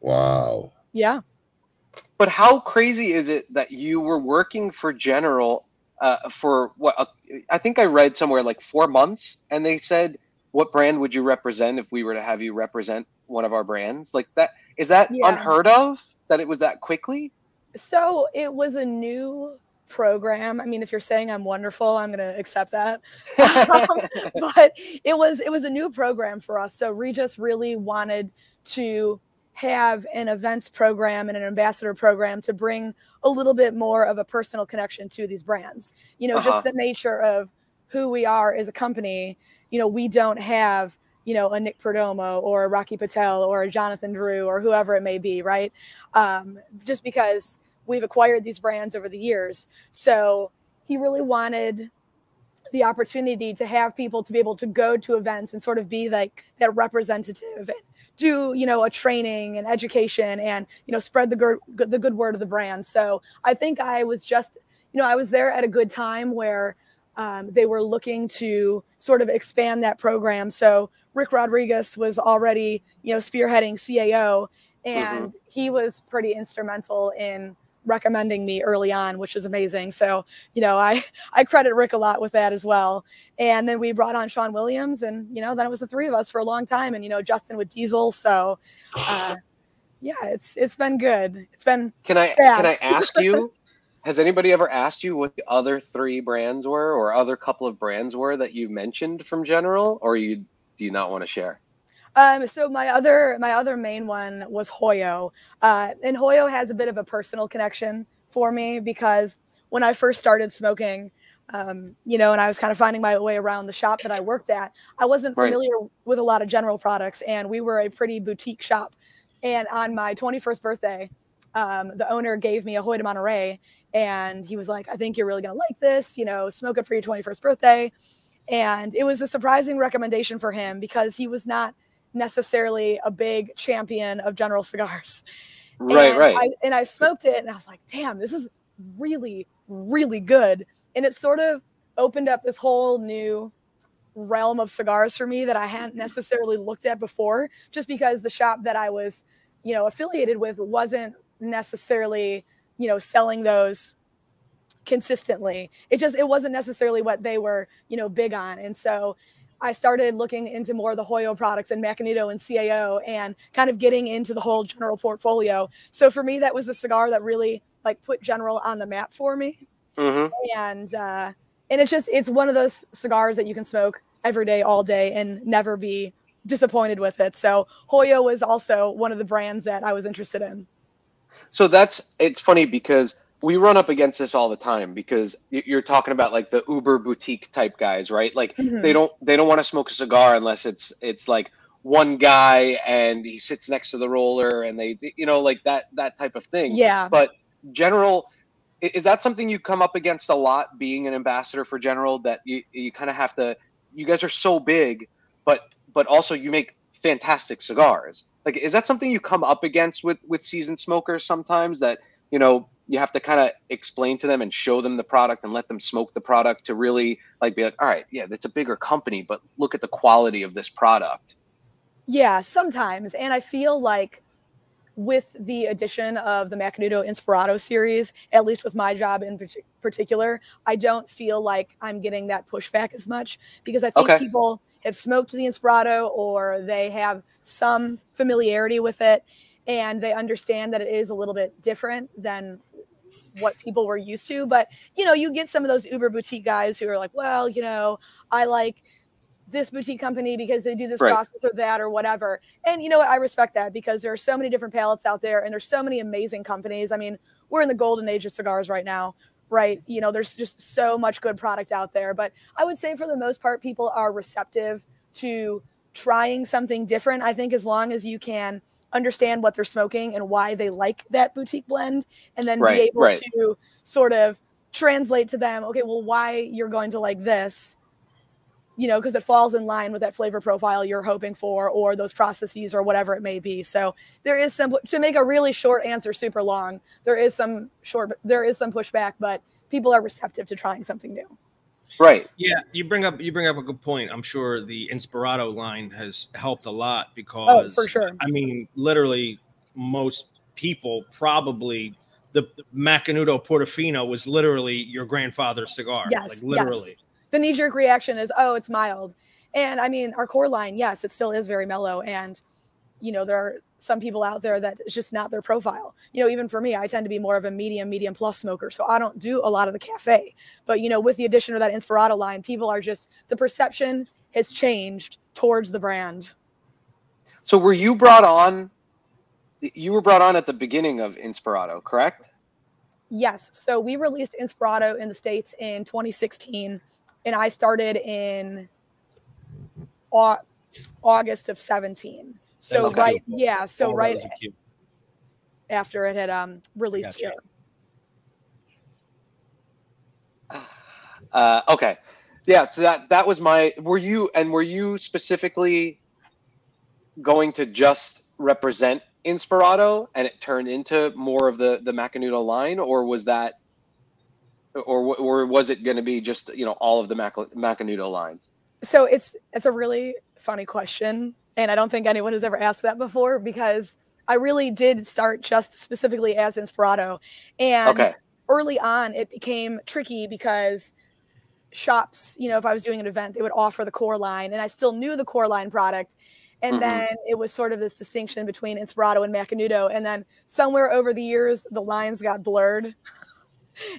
Wow. Yeah. But how crazy is it that you were working for General for what? I think I read somewhere like 4 months, and they said, "What brand would you represent if we were to have you represent one of our brands?" Like that, is that unheard of? That it was that quickly? So it was a new program. I mean, if you're saying I'm wonderful, I'm going to accept that. But it was a new program for us. So Regis really wanted to have an events program and an ambassador program to bring a little bit more of a personal connection to these brands. You know, just the nature of who we are as a company. You know, we don't have, you know, a Nick Perdomo or a Rocky Patel or a Jonathan Drew or whoever it may be, right? Just because we've acquired these brands over the years. So he really wanted the opportunity to have people to be able to go to events and sort of be like that representative and do, you know, a training and education and, you know, spread the good word of the brand. So I think I was just, you know, I was there at a good time where they were looking to sort of expand that program. So Rick Rodriguez was already, you know, spearheading CAO, and he was pretty instrumental in recommending me early on, which is amazing. So, you know, I credit Rick a lot with that as well. And then we brought on Sean Williams, and, you know, then it was the three of us for a long time, and, you know, Justin with Diesel. So, yeah, it's been good. It's been Can I ask you, has anybody ever asked you what the other three brands were, or other couple of brands were that you mentioned from General, or do you not want to share? So my other main one was Hoyo, and Hoyo has a bit of a personal connection for me because when I first started smoking, you know, and I was kind of finding my way around the shop that I worked at, I wasn't familiar with a lot of General products, and we were a pretty boutique shop. And on my 21st birthday, the owner gave me a Hoyo de Monterey, and he was like, "I think you're really gonna like this, you know, smoke it for your 21st birthday." And it was a surprising recommendation for him because he was not necessarily a big champion of General cigars. And I smoked it, and I was like, damn, this is really, really good. And it sort of opened up this whole new realm of cigars for me that I hadn't necessarily looked at before, just because the shop that I was, you know, affiliated with wasn't necessarily, you know, selling those consistently. It wasn't necessarily what they were, you know, big on. And so I started looking into more of the Hoyo products and Macanudo and CAO, and kind of getting into the whole General portfolio. So for me, that was the cigar that really like put General on the map for me. And it's one of those cigars that you can smoke every day, all day, and never be disappointed with it. So Hoyo was also one of the brands that I was interested in. So it's funny because we run up against this all the time, because you're talking about like the Uber boutique type guys, right? Like they don't want to smoke a cigar unless it's like one guy and he sits next to the roller, and they, you know, like that type of thing. Yeah. But General, is that something you come up against a lot, being an ambassador for General, that you kind of have to, you guys are so big, but also you make fantastic cigars. Like, is that something you come up against with seasoned smokers sometimes, that, you know, you have to kind of explain to them and show them the product and let them smoke the product to really like be like, all right, yeah, that's a bigger company, but look at the quality of this product? Yeah, sometimes. And I feel like with the addition of the Macanudo Inspirato series, at least with my job in particular, I don't feel like I'm getting that pushback as much, because I think people have smoked the Inspirato, or they have some familiarity with it, and they understand that it is a little bit different than what people were used to. But, you know, you get some of those Uber boutique guys who are like, well, you know, I like this boutique company because they do this process or that or whatever. And you know what? I respect that, because there are so many different palettes out there, and there's so many amazing companies. I mean, we're in the golden age of cigars right now, right? You know, there's just so much good product out there. But I would say for the most part, people are receptive to trying something different. I think as long as you can understand what they're smoking and why they like that boutique blend, and then be able to sort of translate to them, okay, well, why you're going to like this, you know, because it falls in line with that flavor profile you're hoping for, or those processes, or whatever it may be. So there is some, to make a really short answer super long, there is some pushback, but people are receptive to trying something new. Right. Yeah, you bring up a good point. I'm sure the Inspirato line has helped a lot, because for sure. I mean, literally most people probably the Macanudo Portofino was literally your grandfather's cigar. Yes, like literally. Yes. The knee-jerk reaction is, oh, it's mild. And I mean, our core line, yes, it still is very mellow. And, you know, there are some people out there that it's just not their profile. You know, even for me, I tend to be more of a medium plus smoker. So I don't do a lot of the cafe. But, you know, with the addition of that Inspirato line, people are just, the perception has changed towards the brand. So were you brought on? You were brought on at the beginning of Inspirato, correct? Yes. So we released Inspirato in the States in 2016, and I started in August of 17. So right, yeah. So right after it had released here. Okay. Yeah. So that was my. Were you specifically going to just represent Inspirato and it turned into more of the Macanudo line, or was that, or was it going to be just, you know, all of the Macanudo lines? So it's a really funny question, and I don't think anyone has ever asked that before, because I really did start just specifically as Inspirato, and early on it became tricky because shops, you know, if I was doing an event, they would offer the core line, and I still knew the core line product. And then it was sort of this distinction between Inspirato and Macanudo. And then somewhere over the years, the lines got blurred.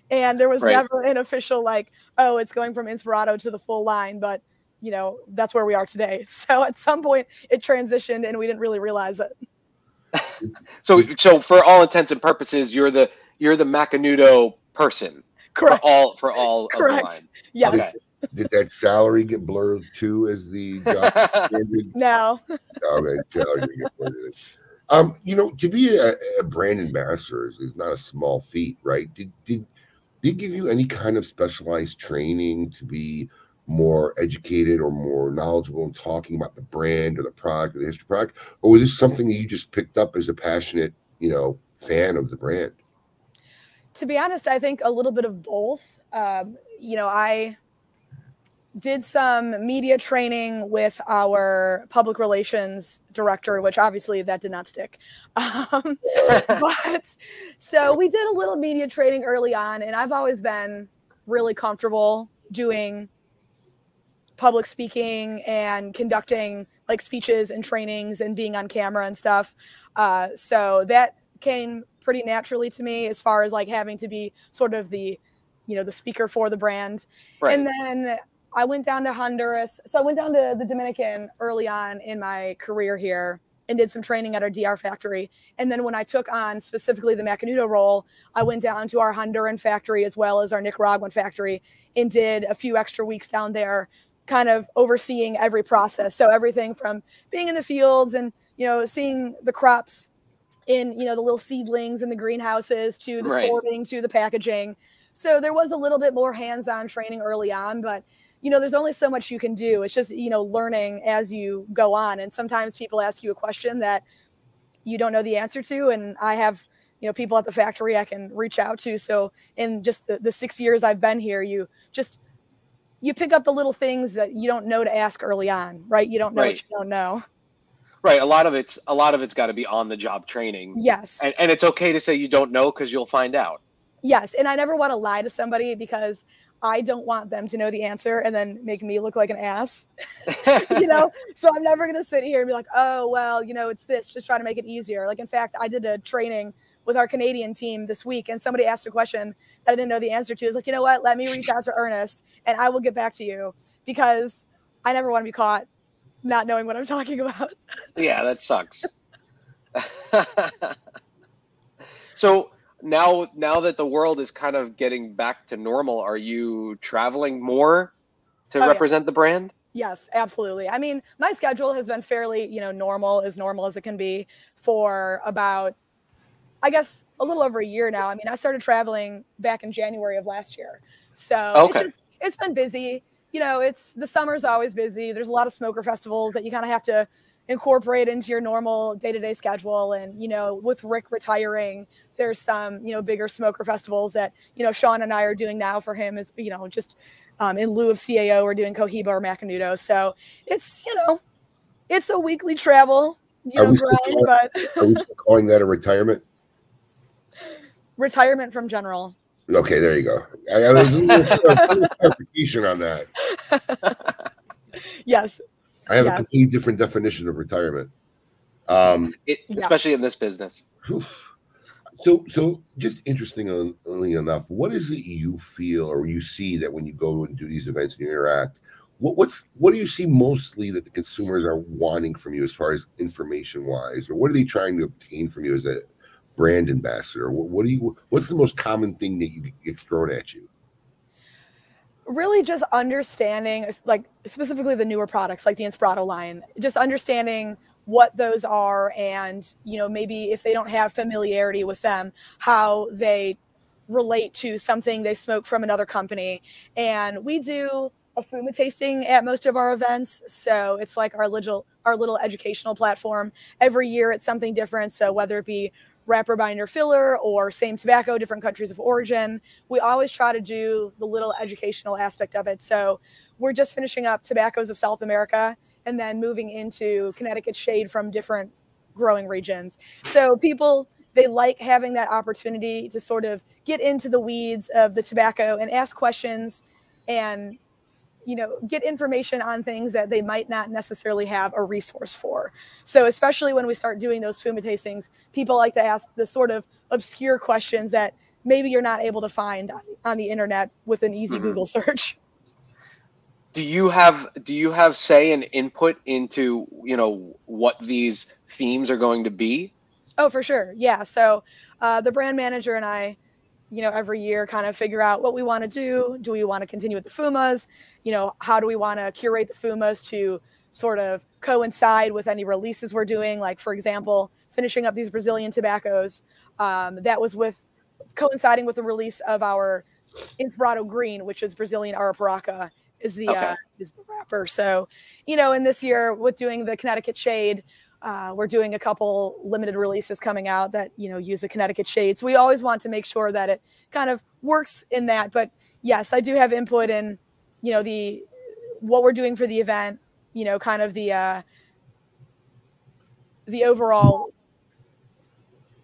And there was never an official, like, oh, it's going from Inspirato to the full line. But, you know, that's where we are today. So at some point, it transitioned, and we didn't really realize it. So for all intents and purposes, you're the Macanudo person. Correct. For all Correct. Of the line. Yes. Okay. Did that salary get blurred too as the job ended? No. Okay, salary didn't get blurred. You know, to be a brand ambassador is not a small feat, right? Did give you any kind of specialized training to be more educated or more knowledgeable in talking about the brand or the product or the history of the product, or was this something that you just picked up as a passionate, you know, fan of the brand? To be honest, I think a little bit of both. You know, I did some media training with our public relations director, which obviously that did not stick. But so we did a little media training early on, and I've always been really comfortable doing public speaking and conducting like speeches and trainings and being on camera and stuff. So that came pretty naturally to me as far as like having to be sort of the, you know, the speaker for the brand. Right. And then I went down to Honduras. So I went down to the Dominican early on in my career here and did some training at our DR factory. And then when I took on specifically the Macanudo role, I went down to our Honduran factory as well as our Nicaraguan factory and did a few extra weeks down there, kind of overseeing every process. So everything from being in the fields and, you know, seeing the crops in, you know, the little seedlings in the greenhouses to the sorting to the packaging. So there was a little bit more hands-on training early on, but you know, there's only so much you can do. It's just, you know, learning as you go on. And sometimes people ask you a question that you don't know the answer to. And I have, you know, people at the factory I can reach out to. So in just the 6 years I've been here, you pick up the little things that you don't know to ask early on, right? You don't know what you don't know. Right. A lot of it's got to be on the job training. Yes. And it's okay to say you don't know because you'll find out. Yes. And I never want to lie to somebody because I don't want them to know the answer and then make me look like an ass, you know? So I'm never going to sit here and be like, oh, well, you know, it's this, just try to make it easier. Like, in fact, I did a training with our Canadian team this week and somebody asked a question that I didn't know the answer to. I was like, you know what, let me reach out to Ernest and I will get back to you because I never want to be caught not knowing what I'm talking about. Yeah, that sucks. So now that the world is kind of getting back to normal, are you traveling more to represent the brand? Yes, absolutely. I mean, my schedule has been fairly, you know, normal as it can be for about, I guess, a little over a year now. I mean, I started traveling back in January of last year. So it's been busy. You know, the summer's always busy. There's a lot of smoker festivals that you kind of have to incorporate into your normal day-to-day schedule. And, you know, with Rick retiring, there's some, you know, bigger smoker festivals that, you know, Sean and I are doing now for him is, you know, just in lieu of CAO, we're doing Cohiba or Macanudo. So it's, you know, it's a weekly travel, you know, grind, but are we still calling that a retirement? Retirement from General. Okay, there you go. I was a little clarification on that. Yes. I have a completely different definition of retirement. Especially in this business. So just interestingly enough, what is it you feel or you see that when you go and do these events and you interact, what do you see mostly that the consumers are wanting from you as far as information wise, or what are they trying to obtain from you as a brand ambassador? What's the most common thing that you get thrown at you? Really just understanding, like specifically the newer products like the Inspirato line, just understanding what those are, and maybe if they don't have familiarity with them, how they relate to something they smoke from another company. And we do a fuma tasting at most of our events, so it's like our little educational platform. Every year it's something different, so whether it be wrapper, binder, filler, or same tobacco, different countries of origin, we always try to do the little educational aspect of it. So we're just finishing up tobaccos of South America and then moving into Connecticut shade from different growing regions. So people, they like having that opportunity to sort of get into the weeds of the tobacco and ask questions and get information on things that they might not necessarily have a resource for. So especially when we start doing those fuma tastings, people like to ask the sort of obscure questions that maybe you're not able to find on the internet with an easy Google search. Do you have say and input into, what these themes are going to be? Oh, for sure. Yeah. So the brand manager and I, every year kind of figure out what we want to do. Do we want to continue with the fumas? How do we want to curate the fumas to sort of coincide with any releases we're doing? Like, for example, finishing up these Brazilian tobaccos, that was coinciding with the release of our Inspirato Green, which is Brazilian Arapiraca is the wrapper. So, and this year with doing the Connecticut shade, we're doing a couple limited releases coming out that, use a Connecticut shade. So we always want to make sure that it kind of works in that. But yes, I do have input in, what we're doing for the event, kind of the overall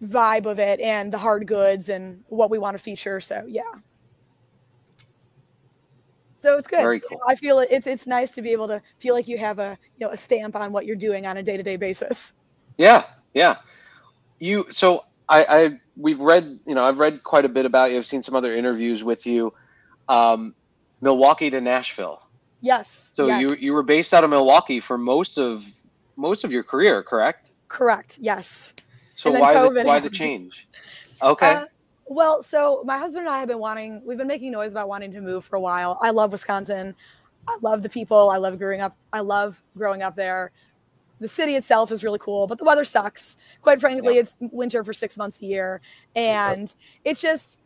vibe of it and the hard goods and what we want to feature. So, yeah. So it's good. Very cool. I feel it's nice to be able to feel like you have a stamp on what you're doing on a day-to-day basis. Yeah, yeah. We've read, I've read quite a bit about you. I've seen some other interviews with you. Milwaukee to Nashville. Yes. So yes. you were based out of Milwaukee for most of your career, correct? Correct. Yes. So why the change? Okay. Well, so my husband and I we've been making noise about wanting to move for a while. I love Wisconsin. I love the people. I love growing up there. The city itself is really cool, but the weather sucks. Quite frankly, It's winter for 6 months a year. And it's just,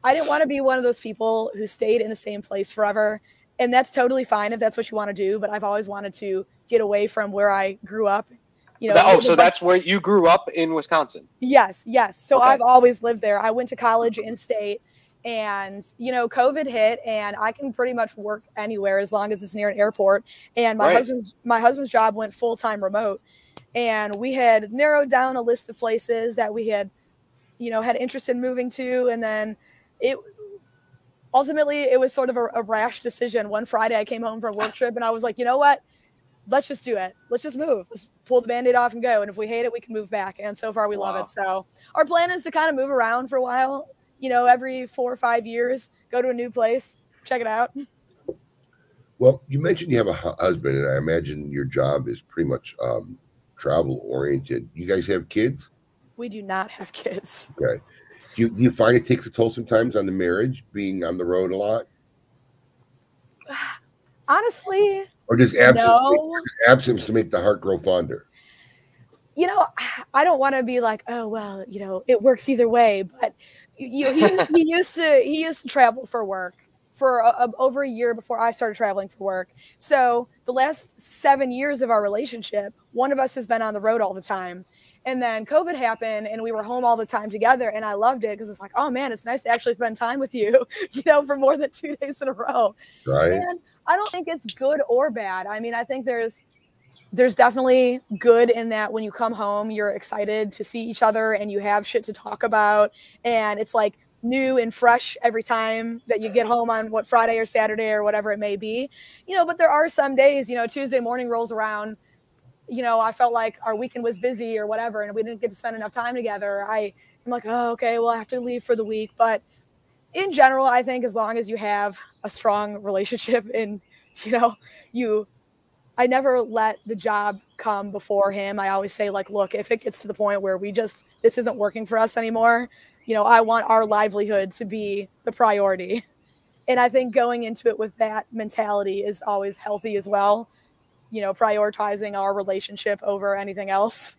I didn't want to be one of those people who stayed in the same place forever. And that's totally fine if that's what you want to do. But I've always wanted to get away from where I grew up. So that's where you grew up in Wisconsin? Yes, yes. So I've always lived there. I went to college in state, and COVID hit, and I can pretty much work anywhere as long as it's near an airport. And my husband's job went full-time remote, and we had narrowed down a list of places that we had interest in moving to, and then ultimately it was sort of a rash decision. One Friday I came home from a work trip, and I was like, you know what? Let's just do it. Let's just move. Let's pull the Band-Aid off and go. And if we hate it, we can move back. And so far we love it. So our plan is to kind of move around for a while, every 4 or 5 years, go to a new place, check it out. Well, you mentioned you have a husband, and I imagine your job is pretty much travel oriented. You guys have kids? We do not have kids. Okay. Do you find it takes a toll sometimes on the marriage, being on the road a lot? Honestly, or does absence make the heart grow fonder? I don't want to be like, oh well, it works either way. But he used to travel for work for over a year before I started traveling for work. So the last 7 years of our relationship, one of us has been on the road all the time. And then COVID happened and we were home all the time together. And I loved it because it's like, oh man, it's nice to actually spend time with you, for more than 2 days in a row. Right. And I don't think it's good or bad. I mean, I think there's there's definitely good in that when you come home, you're excited to see each other and you have shit to talk about. And it's like new and fresh every time that you get home on what Friday or Saturday or whatever it may be, you know, but there are some days, you know, Tuesday morning rolls around, you know, I felt like our weekend was busy or whatever, and we didn't get to spend enough time together. I'm like, oh, okay, well, I have to leave for the week. But in general, I think as long as you have a strong relationship and, you know, I never let the job come before him. I always say, like, look, if it gets to the point where this isn't working for us anymore, you know, I want our livelihood to be the priority. And I think going into it with that mentality is always healthy as well, you know, prioritizing our relationship over anything else.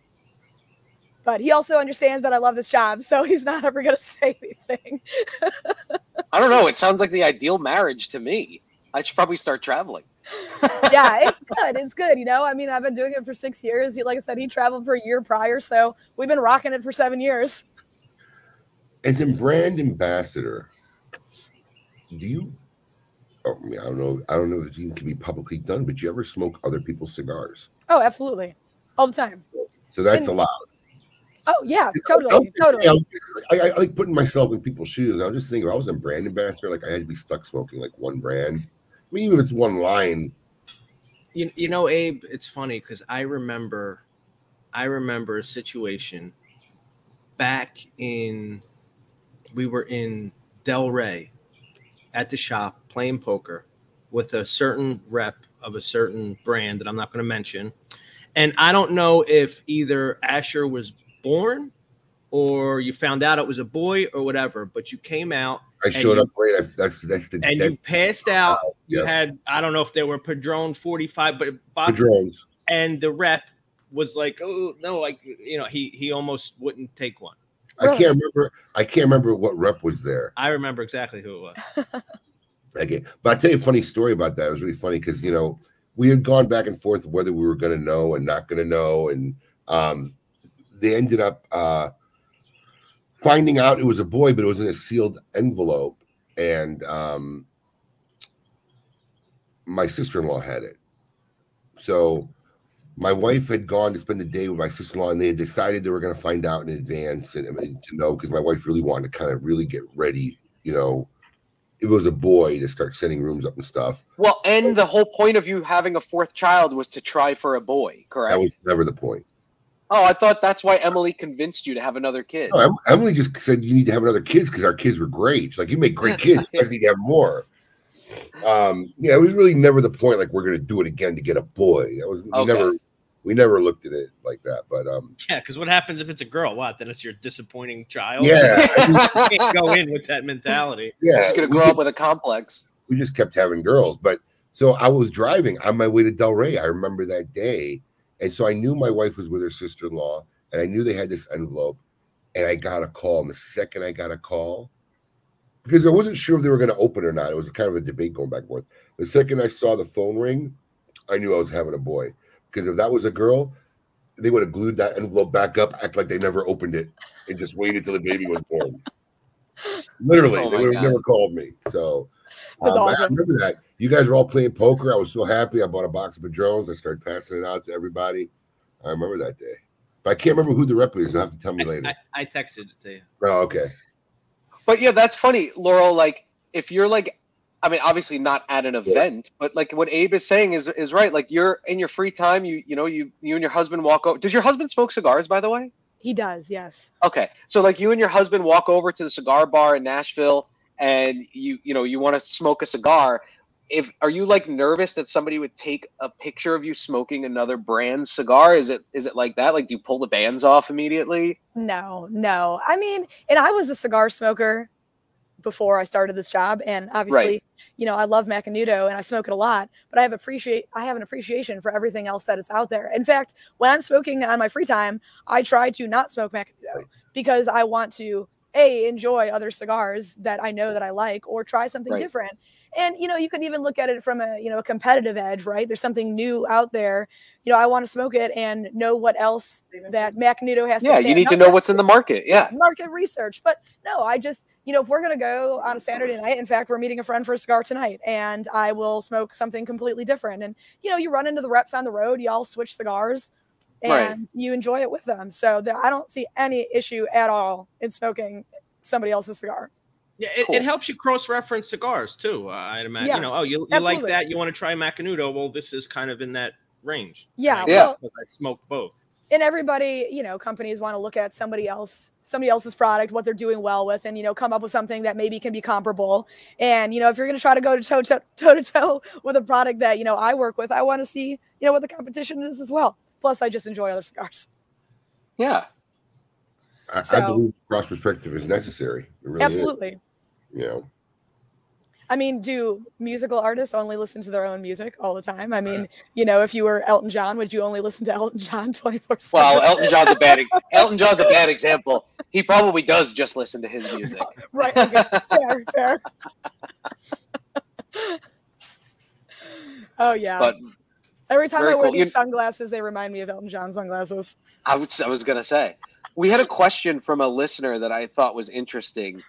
But he also understands that I love this job, so he's not ever going to say anything. I don't know. It sounds like the ideal marriage to me. I should probably start traveling. Yeah, it's good. It's good. You know, I mean, I've been doing it for 6 years. Like I said, he traveled for a year prior, so we've been rocking it for 7 years. As a brand ambassador, do you? Oh, I mean, I don't know if it can be publicly done, but you ever smoke other people's cigars? Oh, absolutely, all the time. So that's allowed. Oh yeah, totally. I like putting myself in people's shoes. I was just thinking, if I was a brand ambassador, like I had to be stuck smoking like one brand. I mean, even if it's one line. You know, Abe, it's funny because I remember a situation back in, we were in Delray at the shop playing poker with a certain rep of a certain brand that I'm not going to mention. And I don't know if either Asher was born or you found out it was a boy or whatever, but you came out. I showed up late. You passed out. You yeah. had, I don't know if they were Padron 45, but Padrones. And the rep was like, oh no, like, you know, he almost wouldn't take one. I can't remember what rep was there. I remember exactly who it was. Okay, but I'll tell you a funny story about that. It was really funny because, you know, we had gone back and forth whether we were going to know and not going to know, and they ended up finding out it was a boy, but it was in a sealed envelope, and my sister-in-law had it. So my wife had gone to spend the day with my sister-in-law, and they had decided they were going to find out in advance and to know, because my wife really wanted to kind of really get ready, you know, it was a boy, to start setting rooms up and stuff. Well, and the whole point of you having a fourth child was to try for a boy, correct? That was never the point. Oh, I thought that's why Emily convinced you to have another kid. No, Emily just said you need to have another kids because our kids were great. She's like, you make great kids. You guys need to have more. Yeah, it was really never the point. Like, we're going to do it again to get a boy. It was we never looked at it like that. But yeah, because what happens if it's a girl? What? Then it's your disappointing child. Yeah, you can't go in with that mentality. Yeah, she's going to grow up with a complex. We just kept having girls. But so I was driving on my way to Delray. I remember that day. And so I knew my wife was with her sister-in-law, and I knew they had this envelope, and I got a call. And the second I got a call, because I wasn't sure if they were going to open or not. It was kind of a debate going back and forth. The second I saw the phone ring, I knew I was having a boy. Because if that was a girl, they would have glued that envelope back up, act like they never opened it, and just waited till the baby was born. Literally, they would have never called me. So awesome. I remember that. You guys were all playing poker. I was so happy. I bought a box of Padrones. I started passing it out to everybody. I remember that day. But I can't remember who the rep is. You'll have to tell me later. I texted it to you. Oh, okay. But yeah, that's funny, Laurel. Like, if you're like, I mean, obviously not at an event, but like what Abe is saying is right. Like, you're in your free time, you and your husband walk over. Does your husband smoke cigars, by the way? He does, yes. Okay, so like you and your husband walk over to the cigar bar in Nashville, and you want to smoke a cigar. Are you like nervous that somebody would take a picture of you smoking another brand cigar? Is it like that? Like, do you pull the bands off immediately? No. I mean, and I was a cigar smoker before I started this job, and obviously, right. You know, I love Macanudo and I smoke it a lot, but I have an appreciation for everything else that is out there. In fact, when I'm smoking on my free time, I try to not smoke Macanudo because I want to enjoy other cigars that I know that I like, or try something different. And, you can even look at it from a, a competitive edge, right? There's something new out there. I want to smoke it and know what else that Macanudo has to stand you need to up know with. what's in the market. Yeah. Market research. But no, I just, if we're going to go on a Saturday night, in fact, we're meeting a friend for a cigar tonight, and I will smoke something completely different. And, you run into the reps on the road, you all switch cigars, and you enjoy it with them. So I don't see any issue at all in smoking somebody else's cigar. Yeah, it helps you cross-reference cigars too. I'd imagine. Yeah, you like that? You want to try Macanudo? Well, this is kind of in that range. Yeah, well, I smoked both. And everybody, companies want to look at somebody else's product, what they're doing well with, and come up with something that maybe can be comparable. And if you're going to try to go toe to toe with a product that I work with, I want to see what the competition is as well. Plus, I just enjoy other cigars. Yeah. I believe cross perspective is necessary. It really absolutely. Is. I mean, do musical artists only listen to their own music all the time? I mean, if you were Elton John, would you only listen to Elton John 24/7? Well, Elton John's a bad example. He probably does just listen to his music. Right. Okay. Fair. Oh yeah. But every time I wear these sunglasses, they remind me of Elton John sunglasses. I was gonna say, we had a question from a listener that I thought was interesting.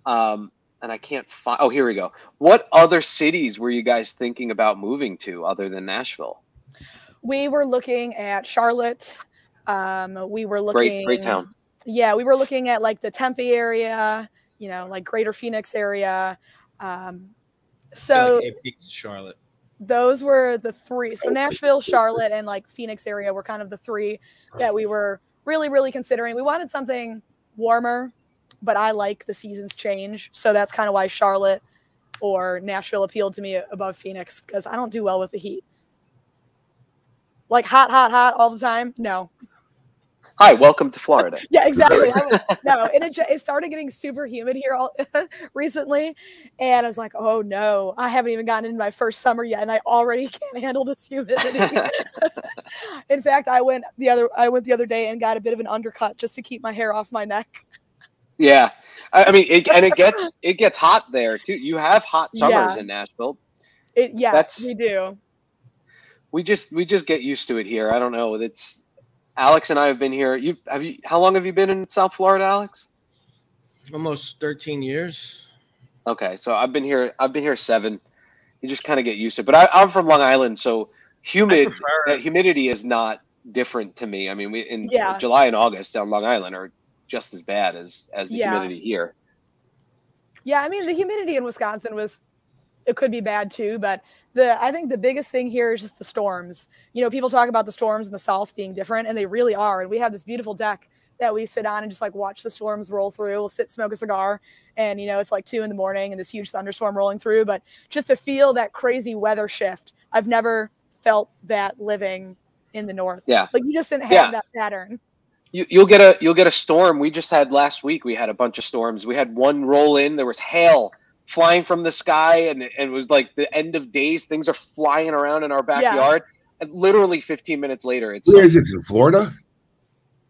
And I can't find. Oh, here we go. What other cities were you guys thinking about moving to other than Nashville? We were looking at Charlotte. We were looking great town. Yeah, we were looking at like the Tempe area, like Greater Phoenix area. So Charlotte. Those were the three. So Nashville, Charlotte, and like Phoenix area were kind of the three that we were really, really considering. We wanted something warmer, but I like the seasons change. So that's kind of why Charlotte or Nashville appealed to me above Phoenix, because I don't do well with the heat. Like hot all the time. No. Hi, welcome to Florida. Yeah, exactly. No, and it started getting super humid here recently. And I was like, oh no, I haven't even gotten into my first summer yet, and I already can't handle this humidity. In fact, I went the other day and got a bit of an undercut just to keep my hair off my neck. Yeah, I mean, it gets hot there too. You have hot summers in Nashville. We do. We just get used to it here. I don't know. It's Alex and I have been here. How long have you been in South Florida, Alex? Almost 13 years. Okay, so I've been here 7. You just kind of get used to it. But I'm from Long Island, so humidity is not different to me. I mean, in July and August on Long Island are just as bad as the humidity here. Yeah, I mean, the humidity in Wisconsin it could be bad too, but I think the biggest thing here is just the storms. People talk about the storms in the South being different, and they really are. And we have this beautiful deck that we sit on and just like watch the storms roll through. We'll sit, smoke a cigar, and it's like 2 a.m. and this huge thunderstorm rolling through. But just to feel that crazy weather shift, I've never felt that living in the North. Yeah, like you just didn't have that pattern. You'll get a storm. We just had last week. We had a bunch of storms. We had one roll in. There was hail flying from the sky, and it was like the end of days. Things are flying around in our backyard, and literally 15 minutes later, where is it, in Florida?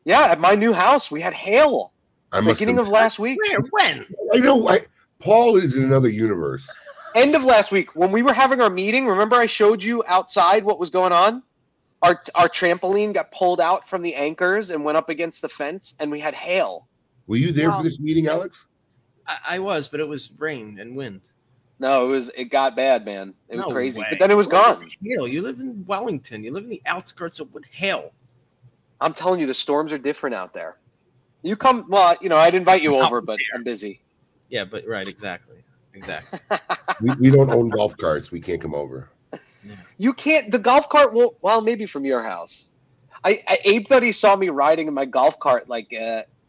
Yeah, at my new house, we had hail. Beginning of last week. When? I know. Paul is in another universe. End of last week, when we were having our meeting. Remember, I showed you outside what was going on. Our trampoline got pulled out from the anchors and went up against the fence, and we had hail. Were you there for this meeting, Alex? I was, but it was rain and wind. No, it got bad, man. It was crazy. But then it was gone. Hail. You live in Wellington. You live in the outskirts with hail. I'm telling you, the storms are different out there. You come, well, I'd invite you over, but I'm busy. Yeah, but right, exactly. we don't own golf carts. We can't come over. Yeah. You can't. The golf cart won't. Well, maybe from your house. Abe thought he saw me riding in my golf cart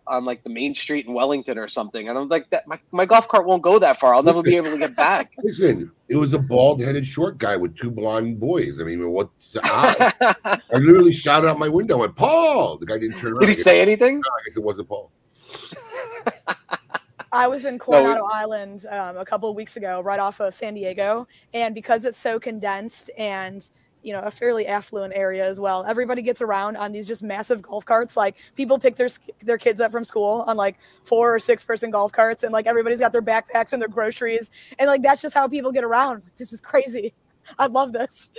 on like the main street in Wellington or something, and I'm like, that my golf cart won't go that far. I'll never be able to get back. Listen, it was a bald-headed short guy with 2 blonde boys. I mean, what's I literally shouted out my window, I went, Paul. The guy didn't turn around. Did he say anything? No, I guess it wasn't Paul. I was in Coronado Island a couple of weeks ago, right off of San Diego, and because it's so condensed and a fairly affluent area as well. Everybody gets around on these just massive golf carts. Like people pick their kids up from school on like 4 or 6 person golf carts, and like everybody's got their backpacks and their groceries, and like that's just how people get around. This is crazy. I love this.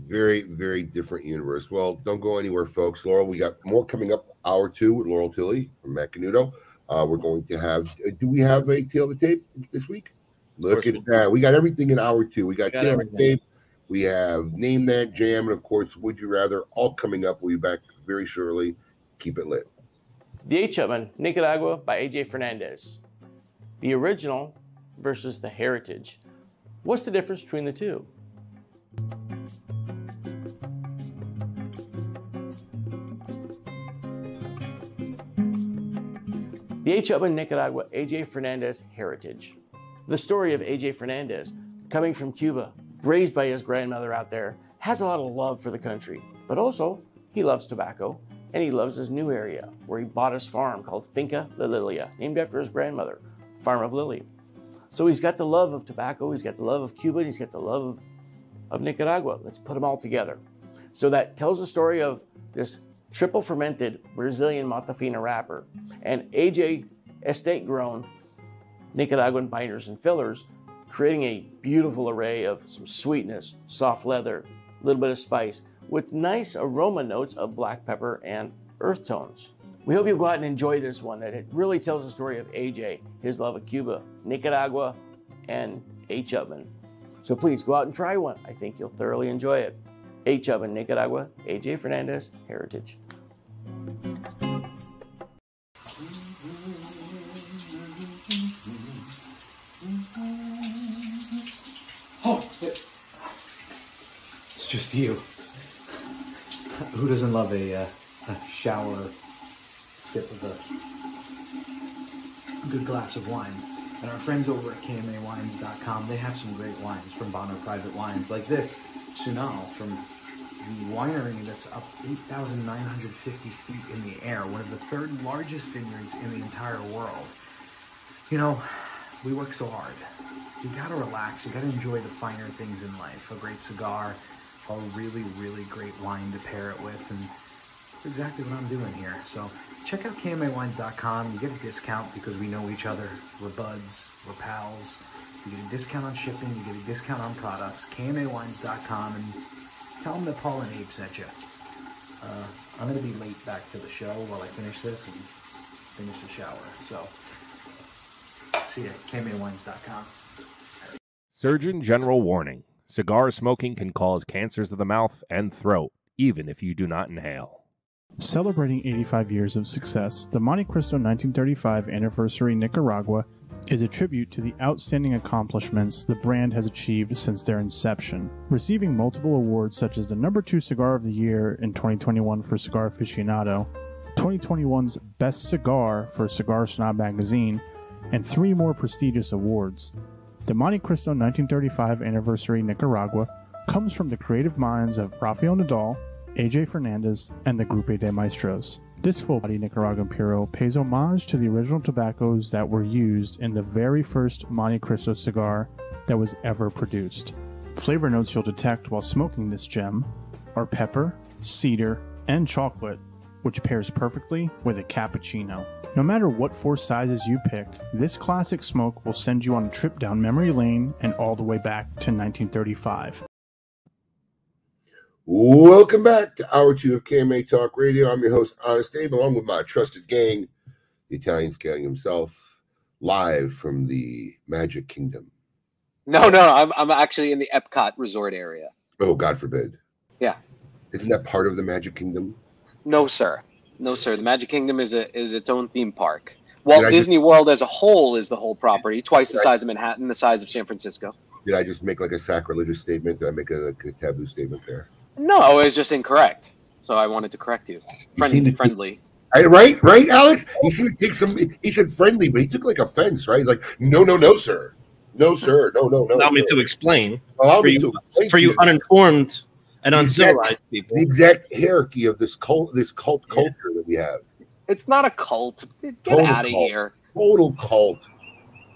Very, very different universe. Well, don't go anywhere, folks. Laurel, we got more coming up. Hour 2 with Laurel Tilley from Macanudo. We're going to have. Do we have a tail of the tape this week? Look at that. We got everything in hour 2. We got tail of the tape. We have Name That Jam, and of course, Would You Rather, all coming up. We'll be back very shortly. Keep it lit. The 8-Chapman, Nicaragua by AJ Fernandez. The original versus the heritage. What's the difference between the two? The 8-Chapman, Nicaragua, AJ Fernandez heritage. The story of AJ Fernandez, coming from Cuba, raised by his grandmother out there, has a lot of love for the country, but also he loves tobacco, and he loves his new area where he bought his farm called Finca La Lilia, named after his grandmother, Farm of Lily. So he's got the love of tobacco, he's got the love of Cuba, and he's got the love of Nicaragua. Let's put them all together. So that tells the story of this triple fermented Brazilian Matafina wrapper and AJ estate grown Nicaraguan binders and fillers, creating a beautiful array of some sweetness, soft leather, a little bit of spice, with nice aroma notes of black pepper and earth tones. We hope you go out and enjoy this one, that it really tells the story of AJ, his love of Cuba, Nicaragua, and 8-Chapman. So please go out and try one. I think you'll thoroughly enjoy it. 8-Chapman, Nicaragua, AJ Fernandez, heritage. It's just you. Who doesn't love a shower sip of a good glass of wine? And our friends over at KMAWines.com, they have some great wines from Bono Private Wines, like this Sunal from the winery that's up 8,950 feet in the air, one of the 3rd largest vineyards in the entire world. You know, we work so hard. You gotta relax, you gotta enjoy the finer things in life. A great cigar, a really, really great wine to pair it with, and that's exactly what I'm doing here. So check out KMAWines.com. You get a discount because we know each other. We're buds, we're pals. You get a discount on shipping, you get a discount on products. KMAWines.com, and tell them that Paul and Abe sent you. I'm going to be late back to the show while I finish this and finish the shower. So see you at KMAWines.com. Surgeon General warning. Cigar smoking can cause cancers of the mouth and throat, even if you do not inhale. Celebrating 85 years of success, the Monte Cristo 1935 Anniversary Nicaragua is a tribute to the outstanding accomplishments the brand has achieved since their inception, receiving multiple awards such as the #2 Cigar of the Year in 2021 for Cigar Aficionado, 2021's Best Cigar for Cigar Snob magazine, and 3 more prestigious awards. The Monte Cristo 1935 Anniversary Nicaragua comes from the creative minds of Rafael Nadal, AJ Fernandez, and the Grupo de Maestros. This full-body Nicaraguan Puro pays homage to the original tobaccos that were used in the very first Monte Cristo cigar that was ever produced. Flavor notes you'll detect while smoking this gem are pepper, cedar, and chocolate, which pairs perfectly with a cappuccino. No matter what 4 sizes you pick, this classic smoke will send you on a trip down memory lane and all the way back to 1935. Welcome back to Hour 2 of KMA Talk Radio. I'm your host, Honest Abe, along with my trusted gang, the Italian scaling himself, live from the Magic Kingdom. No, I'm actually in the Epcot resort area. Oh, God forbid. Yeah. Isn't that part of the Magic Kingdom? No, sir. No, sir. The Magic Kingdom is its own theme park. Walt Disney World as a whole is the whole property, twice the size of Manhattan, the size of San Francisco. Did I just make like a sacrilegious statement? Did I make a taboo statement there? No, it was just incorrect. So I wanted to correct you. Friendly. Right, Alex? He seemed to take some. He said friendly, but he took like offense, right? He's like, no, sir. No, sir. No. Allow me to explain. For you uninformed and uncivilized people. The exact hierarchy of this cult culture that we have. It's not a cult. Get out of here. Total cult.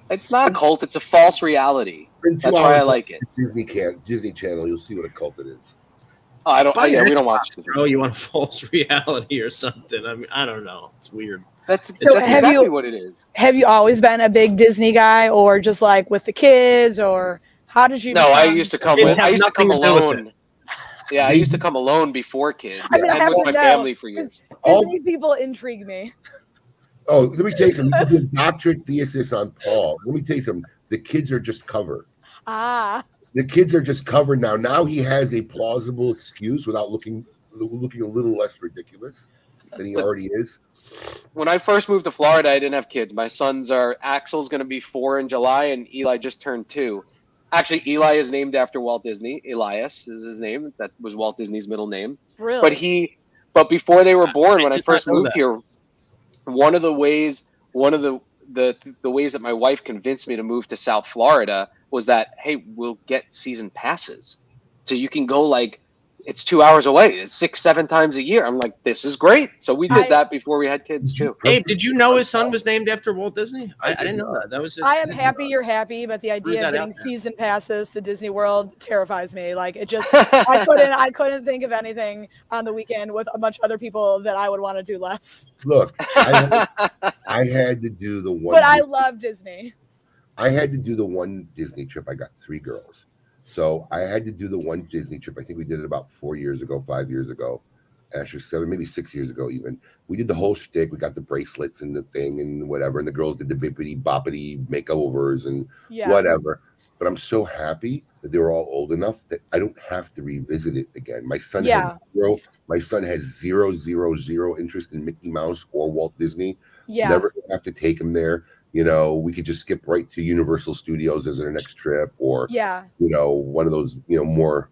It's not a cult. It's a false reality. That's why I like it. Disney Channel. You'll see what a cult it is. Oh, I don't. Yeah, we don't watch Disney. Oh, you want a false reality or something? I mean, I don't know. It's weird. That's exactly what it is. Have you always been a big Disney guy, or just like with the kids, or how did you? No, I used to come alone. Yeah, I used to come alone before kids, and with my family for years. Disney people intrigue me. Oh, let me tell you something. You did doctorate thesis on Paul. Let me tell you something. The kids are just covered. Ah. The kids are just covered now. Now he has a plausible excuse without looking a little less ridiculous than he already is. When I first moved to Florida, I didn't have kids. My sons are Axel's going to be 4 in July, and Eli just turned 2. Actually, Eli is named after Walt Disney. Elias is his name. That was Walt Disney's middle name. Really? But before they were born, when I first moved here, one of the ways that my wife convinced me to move to South Florida was that, hey, we'll get season passes, so you can go like. It's 2 hours away. It's 6-7 times a year. I'm like, this is great. So we did that before we had kids too. Hey, did you know his son was named after Walt Disney? I didn't know that. That was. I am happy you're happy, but the idea of getting season passes to Disney World terrifies me. Like it just, I couldn't think of anything on the weekend with a bunch of other people that I would want to do less. Look, I had to do the one. But I love Disney. I had to do the one Disney trip. I got 3 girls. So I had to do the one Disney trip. I think we did it about 4 years ago, 5 years ago, actually 7, maybe 6 years ago even. We did the whole shtick. We got the bracelets and the thing and whatever. And the girls did the bippity boppity makeovers and whatever. But I'm so happy that they were all old enough that I don't have to revisit it again. My son has zero interest in Mickey Mouse or Walt Disney. Yeah. Never have to take him there. You know, we could just skip right to Universal Studios as our next trip, or you know, one of those, you know, more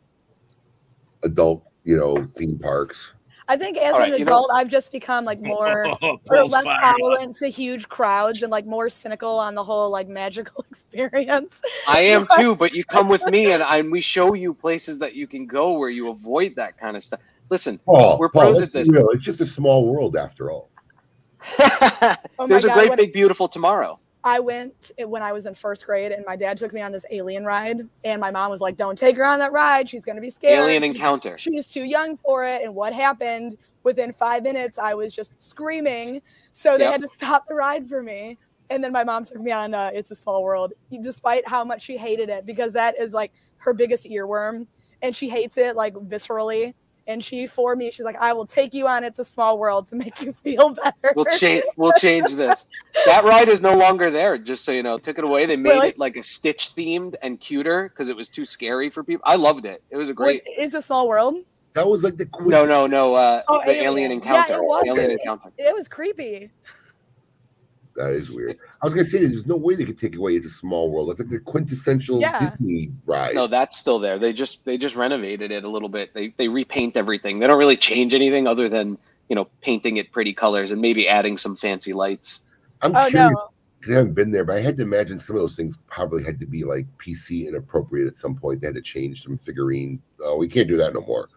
adult, you know, theme parks. I think as an adult, I've just become like more or less tolerant to huge crowds and like more cynical on the whole like magical experience. I am too, but you come with me and we show you places that you can go where you avoid that kind of stuff. Listen, we're pros at this. It's just a small world after all. There's a great big beautiful tomorrow. I went when I was in 1st grade, and my dad took me on this alien ride, and my mom was like, don't take her on that ride, she's gonna be scared. Alien encounter. She's too young for it. And what happened? Within 5 minutes I was just screaming, so they had to stop the ride for me. And then my mom took me on It's a Small World, despite how much she hated it, because that is like her biggest earworm, and she hates it like viscerally. And she's like, I will take you on It's a Small World to make you feel better. We'll change this. That ride is no longer there, just so you know. Took it away. They made it like a Stitch themed and cuter because it was too scary for people. I loved it. It was a great. It's a Small World? That was like the No. The alien encounter. Yeah, it was. Alien encounter. It was creepy. That is weird. I was gonna say there's no way they could take away It's a Small World. That's like the quintessential Disney ride. No, that's still there. They just renovated it a little bit. They repaint everything. They don't really change anything other than, you know, painting it pretty colors and maybe adding some fancy lights. I'm curious because I haven't been there, but I had to imagine some of those things probably had to be like PC inappropriate at some point. They had to change some figurine. Oh, we can't do that no more.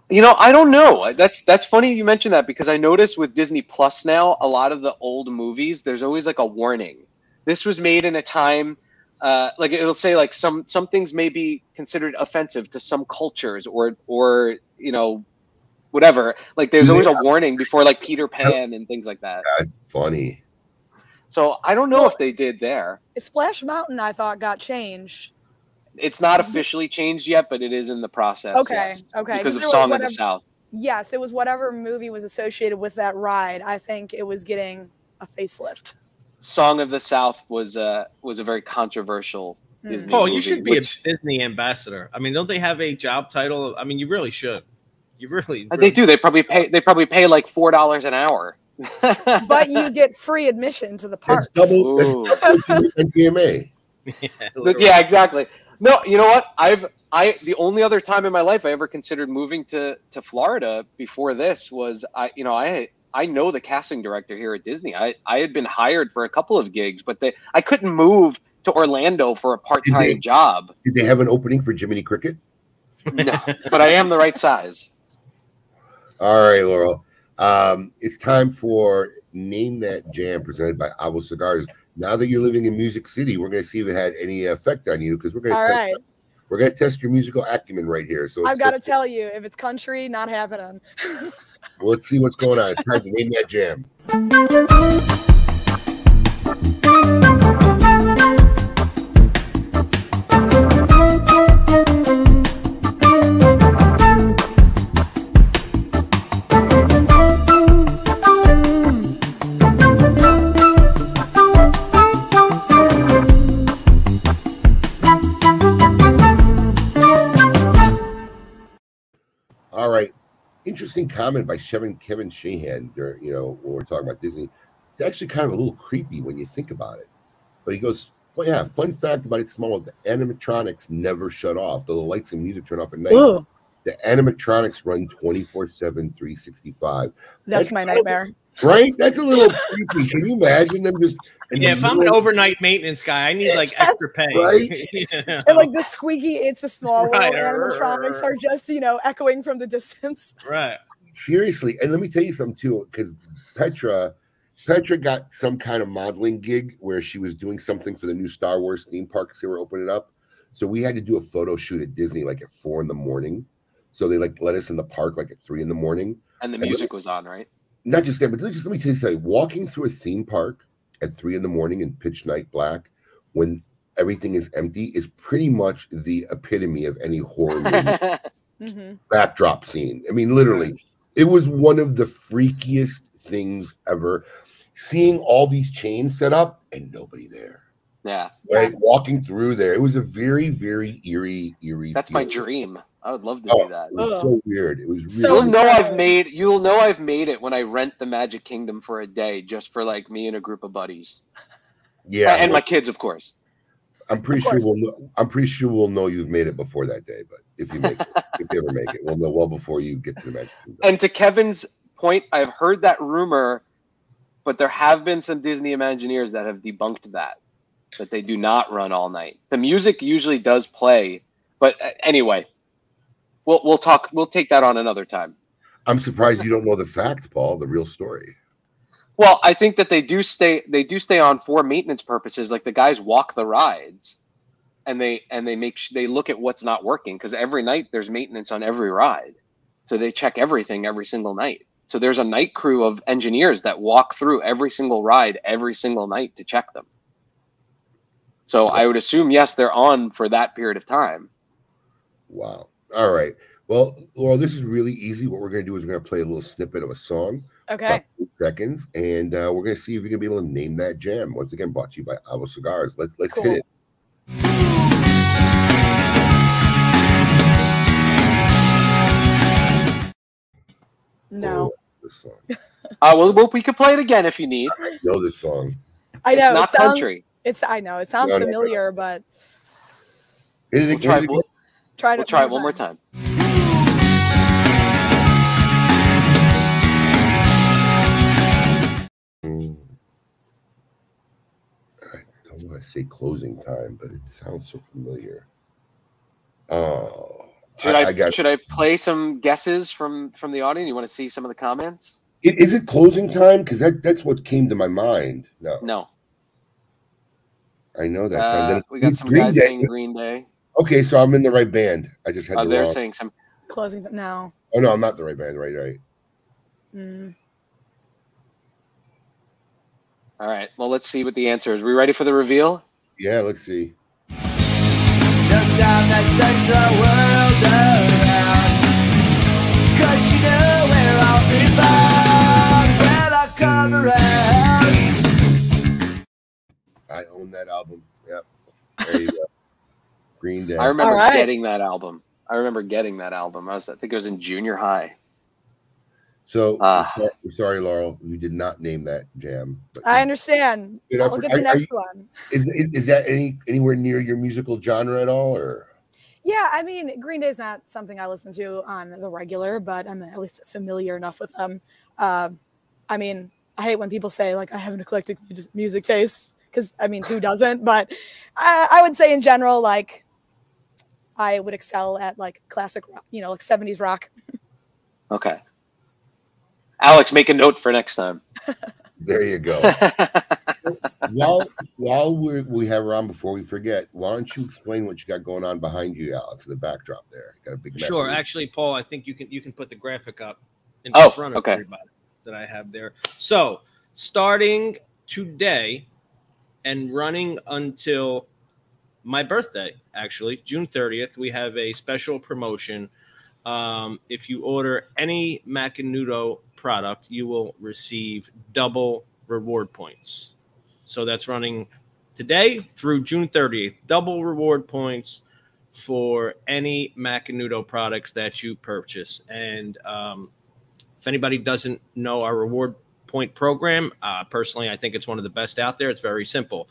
You know, I don't know. That's funny you mentioned that, because I noticed with Disney Plus now, a lot of the old movies, there's always like a warning. This was made in a time, like it'll say like some things may be considered offensive to some cultures or you know, whatever. Like there's always a warning before like Peter Pan and things like that. That's funny. So I don't know if they did there. Splash Mountain, I thought, got changed. It's not officially changed yet, but it is in the process. Okay, yes, okay. Because of Song of the South. Yes, it was whatever movie was associated with that ride. I think it was getting a facelift. Song of the South was a very controversial Disney Paul, movie, you should be a Disney ambassador. I mean, don't they have a job title? I mean, you really should. You really. They do. They probably pay like $4 an hour. But you get free admission to the park. That's double KMA. Yeah, exactly. No, you know what? The only other time in my life I ever considered moving to Florida before this was I know the casting director here at Disney. I had been hired for a couple of gigs, but I couldn't move to Orlando for a part-time job. Did they have an opening for Jiminy Cricket? No, but I am the right size. All right, Laurel. It's time for Name That Jam presented by Avo Cigars. Now that you're living in Music City, we're going to see if it had any effect on you because we're going to test. Right. We're going to test your musical acumen right here. So I've got to tell you, if it's country, not happening. Well, let's see what's going on. It's time to name that jam. All right. Interesting comment by Kevin Shahan, when we're talking about Disney. It's actually kind of a little creepy when you think about it. But he goes, well, yeah, fun fact about It's Small, the animatronics never shut off. Though the lights and music turn off at night. Ugh. The animatronics run 24/7, 365. That's my nightmare. Right? That's a little creepy. Can you imagine them just... Yeah, if I'm an overnight maintenance guy, I need like extra pay. Right? Yeah. And like the squeaky It's a Small World animatronics are just, echoing from the distance. Right. Seriously. And let me tell you something too, because Petra got some kind of modeling gig where she was doing something for the new Star Wars theme park because they were opening up. So we had to do a photo shoot at Disney like at 4 a.m. So they like let us in the park like at 3 a.m. And the music was on, right? Not just that, but just let me tell you something. Walking through a theme park at 3 a.m. in pitch night black when everything is empty is pretty much the epitome of any horror movie backdrop scene. I mean, literally, it was one of the freakiest things ever. Seeing all these chains set up and nobody there. Yeah. Right? Walking through there. It was a very, very eerie That's feeling. my dream. I would love to do that. It was so weird. It was really you'll know I've made it when I rent the Magic Kingdom for a day just for like me and a group of buddies. Yeah. And my kids, of course. I'm pretty sure we'll know you've made it before that day, but if you make it, if you ever make it, we'll know well before you get to the Magic Kingdom. And to Kevin's point, I've heard that rumor, but there have been some Disney Imagineers that have debunked that they do not run all night. The music usually does play, but anyway, we'll talk. We'll take that on another time. I'm surprised you don't know the fact, Paul, the real story. Well, I think that they do stay on for maintenance purposes. Like the guys walk the rides, and they look at what's not working because every night there's maintenance on every ride, so they check everything every single night. So there's a night crew of engineers that walk through every single ride every single night to check them. So I would assume, yes, they're on for that period of time. Wow. All right. Well, Laurel, this is really easy. What we're going to do is we're going to play a little snippet of a song. Okay. About 8 seconds. And we're going to see if we can be able to name that jam. Once again, brought to you by Avo Cigars. Let's cool. hit it. No. This song. Well, we could play it again if you need. I know this song. I know. It's not country. I know. It sounds familiar, but we'll try it one more time. I don't want to say closing time, but it sounds so familiar. Oh, should I play some guesses from the audience? You want to see some of the comments? Is it closing time? Because that's what came to my mind. No. I know that song. We got some guys saying Green Day. Okay, so I'm in the right band. I just had they're saying some closing. No. Oh no, I'm not the right band. Right. Mm. All right. Well, let's see what the answer is. We ready for the reveal? Yeah, let's see. The time that turns the world around, 'cause you know where I'll be found when I come around. I own that album. Yep. There you go. Green Day. I remember getting that album. I think it was in junior high. So sorry, Laurel, you did not name that jam. I understand. I'll get the next one. Is that anywhere near your musical genre at all, or? Yeah, I mean, Green Day is not something I listen to on the regular, but I'm at least familiar enough with them. I mean, I hate when people say like I have an eclectic music taste because I mean, who doesn't? But I would say in general, like I would excel at like classic rock, like 70s rock. Okay. Alex, make a note for next time. There you go. while we have her on, before we forget, why don't you explain what you got going on behind you, Alex, in the backdrop there? You got a big Sure. Macanudo. Actually, Paul, I think you can put the graphic up in front of everybody that I have there. So starting today and running until my birthday, actually, June 30th, we have a special promotion. If you order any Macanudo product, you will receive double reward points. So that's running today through June 30th. Double reward points for any Macanudo products that you purchase. And if anybody doesn't know our reward point program, personally, I think it's one of the best out there. It's very simple.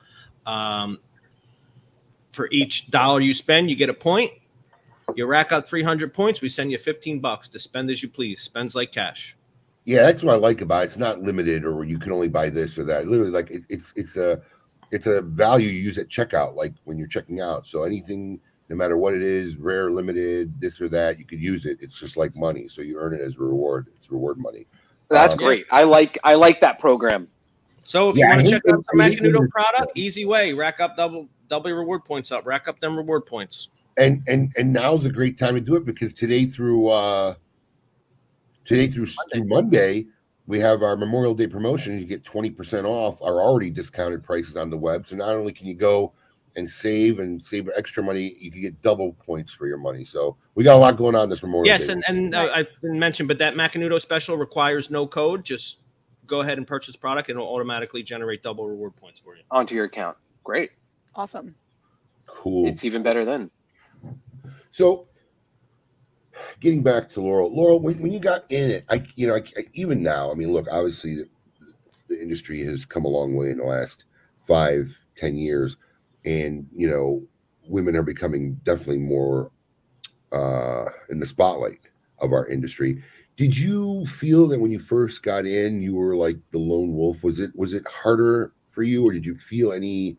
For each dollar you spend, you get a point. You rack up 300 points, we send you $15 to spend as you please. Spends like cash. Yeah, that's what I like about it. It's not limited, or you can only buy this or that. Literally, like it's a value you use at checkout, like when you're checking out. So anything, no matter what it is, rare, limited, this or that, you could use it. It's just like money, so you earn it as a reward. It's reward money. That's great. I like that program. So if you want to check out some Macanudo product, easy way, rack up double reward points up, rack up them reward points. And now's a great time to do it, because today through Monday, we have our Memorial Day promotion. You get 20% off our already discounted prices on the web. So not only can you go and save extra money, you can get double points for your money. So we got a lot going on this Memorial Day. Yes, and I've been mentioned, but that Macanudo special requires no code. Just go ahead and purchase product, and it'll automatically generate double reward points for you onto your account. Great. Awesome. Cool. It's even better then. So, getting back to Laurel, when you got in it, even now, I mean, look, obviously the industry has come a long way in the last 5-10 years, and women are becoming definitely more in the spotlight of our industry. Did you feel that when you first got in, you were like the lone wolf? Was it harder for you, or did you feel any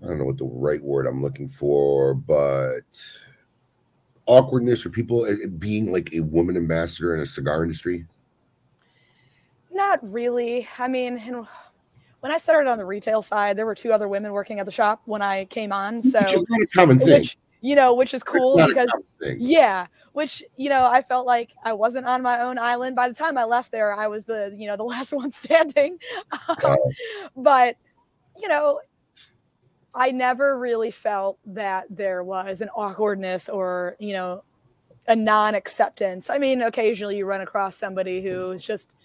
I don't know what the right word I'm looking for, but awkwardness for people being like a woman ambassador in a cigar industry? Not really. I mean, when I started on the retail side, there were 2 other women working at the shop when I came on. So it's not a common thing. Which is cool because I felt like I wasn't on my own island. By the time I left there, I was the last one standing. But I never really felt that there was an awkwardness or, a non-acceptance. I mean, occasionally you run across somebody who's just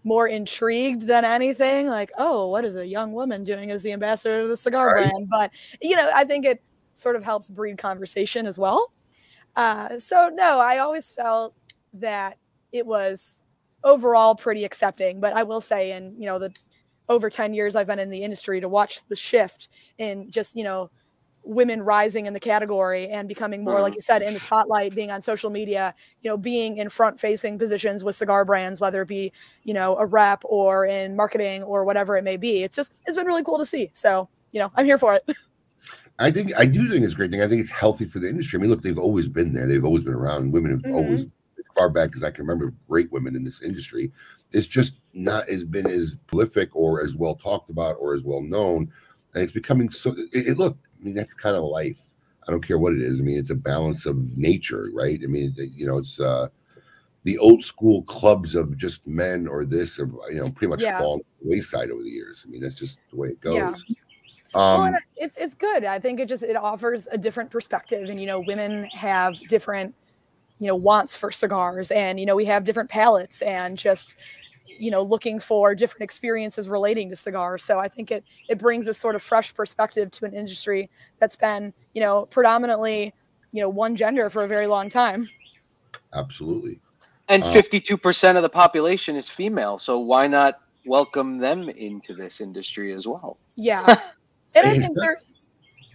more intrigued than anything. Like, oh, what is a young woman doing as the ambassador of the cigar brand? But, I think it sort of helps breed conversation as well. So, no, I always felt that it was overall pretty accepting. But I will say in, the over 10 years I've been in the industry, to watch the shift in just, women rising in the category and becoming more, like you said, in the spotlight, being on social media, being in front facing positions with cigar brands, whether it be, a rep or in marketing or whatever it may be. It's been really cool to see. So, I'm here for it. I do think it's a great thing. I think it's healthy for the industry. I mean, look, they've always been there. They've always been around. Women have always, as far back as I can remember, great women in this industry. It's just not been as prolific or as well talked about or as well known. And it's becoming so, look, I mean, that's kind of life. I don't care what it is. I mean, it's a balance of nature, right? I mean, it's the old school clubs of just men or this, or, pretty much fallen to the wayside over the years. I mean, that's just the way it goes. Yeah. Well, it's good. I think it offers a different perspective, and women have different wants for cigars, and we have different palates, and just looking for different experiences relating to cigars. So I think it brings a sort of fresh perspective to an industry that's been predominantly one gender for a very long time. Absolutely. And 52% of the population is female, so why not welcome them into this industry as well? Yeah. And I think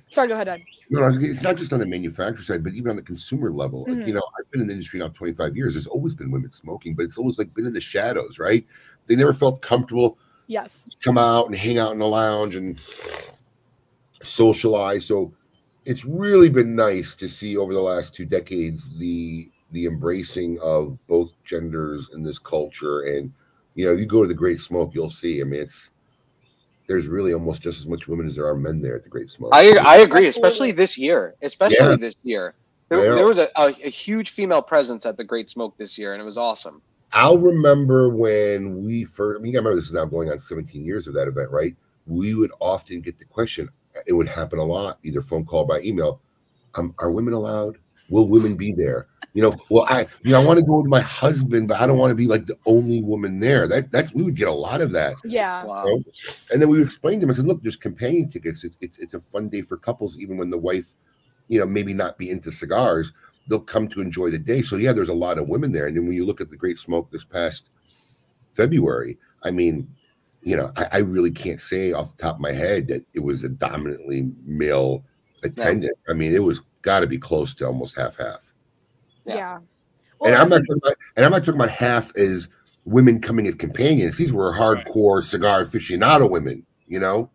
sorry, go ahead, Ed. No, it's not just on the manufacturer side, but even on the consumer level. Like, I've been in the industry now 25 years. There's always been women smoking, but it's always like been in the shadows, right? They never felt comfortable. Yes. Come out and hang out in the lounge and socialize. So it's really been nice to see over the last 2 decades the embracing of both genders in this culture, and You know, you go to the Great Smoke, you'll see. I mean, there's really almost just as much women as there are men there at the Great Smoke. I agree, Absolutely. especially this year. There was a huge female presence at the Great Smoke this year, and it was awesome. I'll remember when we first, I mean, I remember this is now going on 17 years of that event, right? We would often get the question, it would happen a lot, either phone call, by email. Are women allowed? Will women be there? You know, well, I want to go with my husband, but I don't want to be like the only woman there. We would get a lot of that. Yeah. Wow. You know? And then we would explain to them. I said, look, there's companion tickets. It's a fun day for couples, even when the wife, you know, maybe not be into cigars, they'll come to enjoy the day. So yeah, there's a lot of women there. And then when you look at the Great Smoke this past February, I mean, you know, I really can't say off the top of my head that it was a dominantly male attendance. I mean, it was got to be close to almost half. Yeah. Well, and I'm not talking about half as women coming as companions. These were hardcore cigar aficionado women, you know?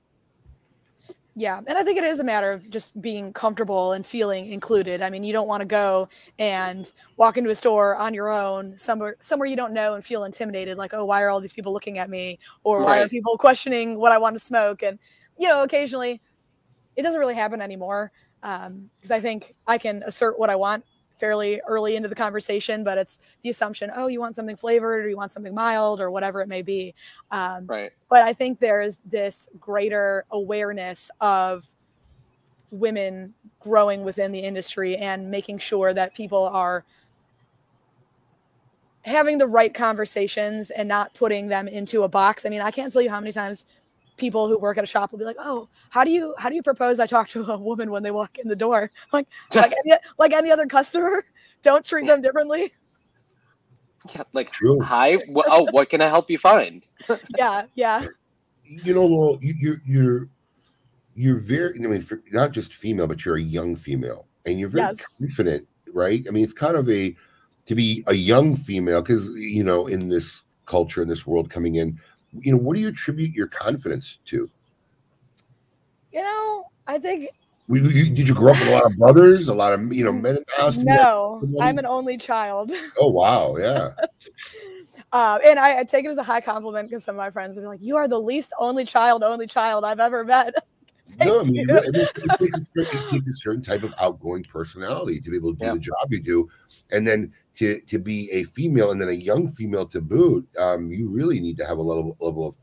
Yeah. And I think it is a matter of just being comfortable and feeling included. I mean, you don't want to go and walk into a store on your own, somewhere you don't know, and feel intimidated, like, oh, why are all these people looking at me? Or why are people questioning what I want to smoke? And, you know, occasionally it doesn't really happen anymore, because I think I can assert what I want fairly early into the conversation, but it's the assumption, oh, you want something flavored, or you want something mild, or whatever it may be. But I think there's this greater awareness of women growing within the industry and making sure that people are having the right conversations and not putting them into a box. I mean, I can't tell you how many times people who work at a shop will be like, oh, how do you propose I talk to a woman when they walk in the door? Like any other customer, don't treat them differently. Yeah, like, hi, what can I help you find? Yeah. You know, Laurel, you're very, I mean, not just female, but you're a young female, and you're very confident, right? I mean, it's kind of to be a young female, because, you know, in this culture, in this world coming in, you know, what do you attribute your confidence to? You know, I think. Did you grow up with a lot of brothers, a lot of, you know, men in the house? No, I'm an only child. Oh, wow. Yeah. And I take it as a high compliment, because some of my friends are like, you are the least only child I've ever met. No, I mean, it takes a certain type of outgoing personality to be able to do the job you do. And then to be a female, and then a young female to boot, you really need to have a level of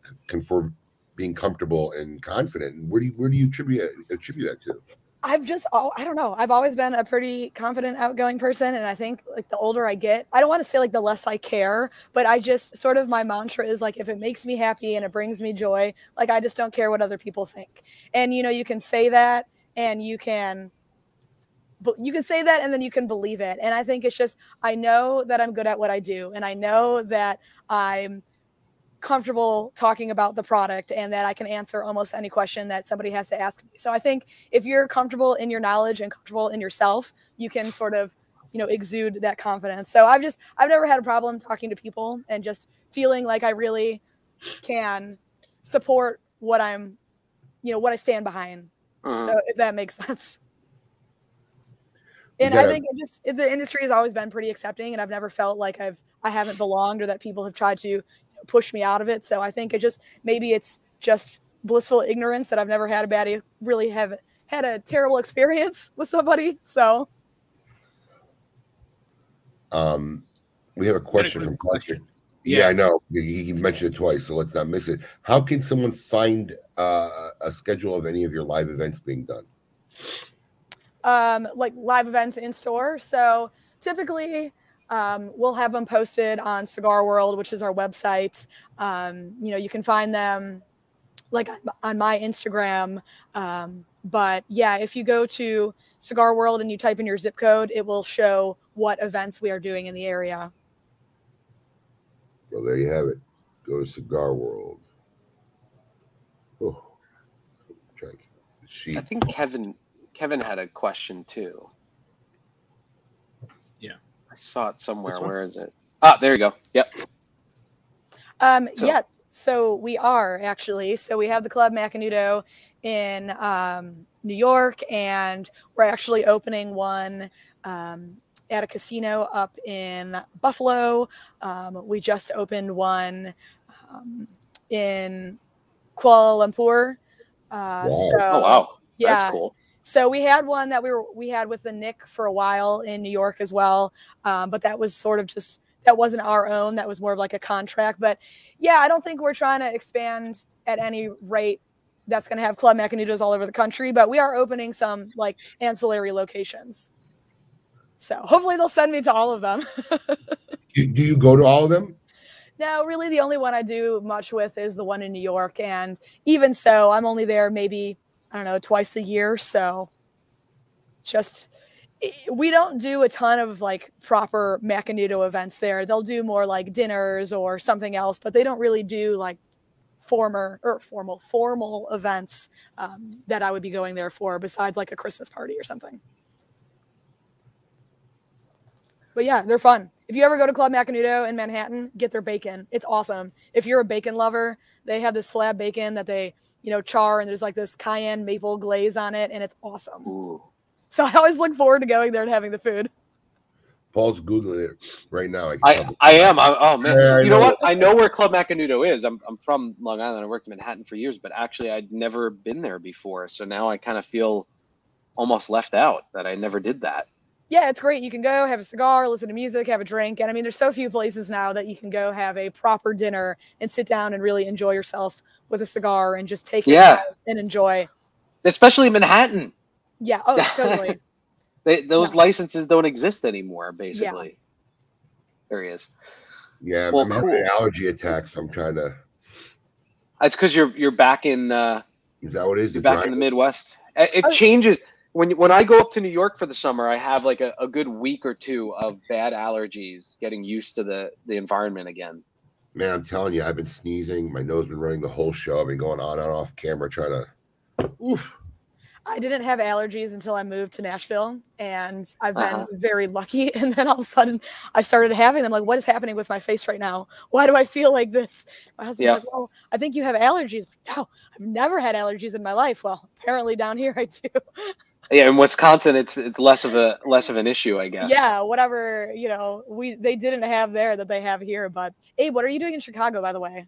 being comfortable and confident. And where do you attribute that to? I don't know. I've always been a pretty confident, outgoing person. And I think, like, the older I get, I don't want to say like the less I care, but I just sort of, my mantra is like, if it makes me happy and it brings me joy, like, I just don't care what other people think. And, you know, you can say that, and you can say that, and then you can believe it. And I think it's just, I know that I'm good at what I do, and I know that I'm comfortable talking about the product, and that I can answer almost any question that somebody has to ask me. So I think if you're comfortable in your knowledge and comfortable in yourself, you can sort of, you know, exude that confidence. So I've never had a problem talking to people and just feeling like I really can support what I stand behind. So if that makes sense. And I think the industry has always been pretty accepting, and I've never felt like I haven't belonged, or that people have tried to push me out of it. So I think maybe it's just blissful ignorance that I've never had a terrible experience with somebody. So we have a question from Cluster. Yeah, I know. He mentioned it twice, so let's not miss it. How can someone find a schedule of any of your live events being done? Like live events in store. So typically we'll have them posted on Cigar World, which is our website. You know, you can find them like on my Instagram. But yeah, if you go to Cigar World and you type in your zip code, it will show what events we are doing in the area. Well, there you have it. Go to Cigar World. Oh, I think Kevin had a question too. Yeah, I saw it somewhere. Where is it? Ah, there you go. Yep. Yes. So we are actually. So we have the Club Macanudo in New York, and we're actually opening one at a casino up in Buffalo. We just opened one in Kuala Lumpur. Wow. Oh wow, yeah. that's cool. So we had one that we had with the Nick for a while in New York as well, but that was sort of just, that wasn't our own. That was more of like a contract. But yeah, I don't think we're trying to expand at any rate that's going to have Club Macanudos all over the country, but we are opening some like ancillary locations. So hopefully they'll send me to all of them. Do you go to all of them? No, really the only one I do much with is the one in New York. And even so, I'm only there maybe, I don't know, twice a year. So just, we don't do a ton of like proper Macanudo events there. They'll do more like dinners or something else, but they don't really do like formal events that I would be going there for besides like a Christmas party or something. But yeah, they're fun. If you ever go to Club Macanudo in Manhattan, get their bacon. It's awesome. If you're a bacon lover, they have this slab bacon that they, char, and there's like this cayenne maple glaze on it, and it's awesome. Ooh. So I always look forward to going there and having the food. Paul's Googling it right now. I am. Oh man, yeah, you know what? I know where Club Macanudo is. I'm from Long Island. I worked in Manhattan for years, but actually I'd never been there before. So now I kind of feel almost left out that I never did that. Yeah, it's great. You can go have a cigar, listen to music, have a drink. And I mean, there's so few places now that you can go have a proper dinner and sit down and really enjoy yourself with a cigar and just take it and enjoy. Especially Manhattan. Yeah. Oh, totally. Those licenses don't exist anymore, basically. Yeah. There he is. Yeah, well, I'm having an allergy attack, so I'm trying to. It's because you're back in. Is that what it is? You're back in the Midwest. It changes. When I go up to New York for the summer, I have like a good week or two of bad allergies, getting used to the environment again. Man, I'm telling you, I've been sneezing. My nose been running the whole show. I've been going on and off camera trying to. Oof. I didn't have allergies until I moved to Nashville, and I've been very lucky. And then all of a sudden, I started having them. Like, what is happening with my face right now? Why do I feel like this? My husband's like, well, I think you have allergies. Like, no, I've never had allergies in my life. Well, apparently down here I do. Yeah, in Wisconsin, it's less of an issue, I guess. Yeah, whatever they didn't have there that they have here. But Abe, what are you doing in Chicago, by the way?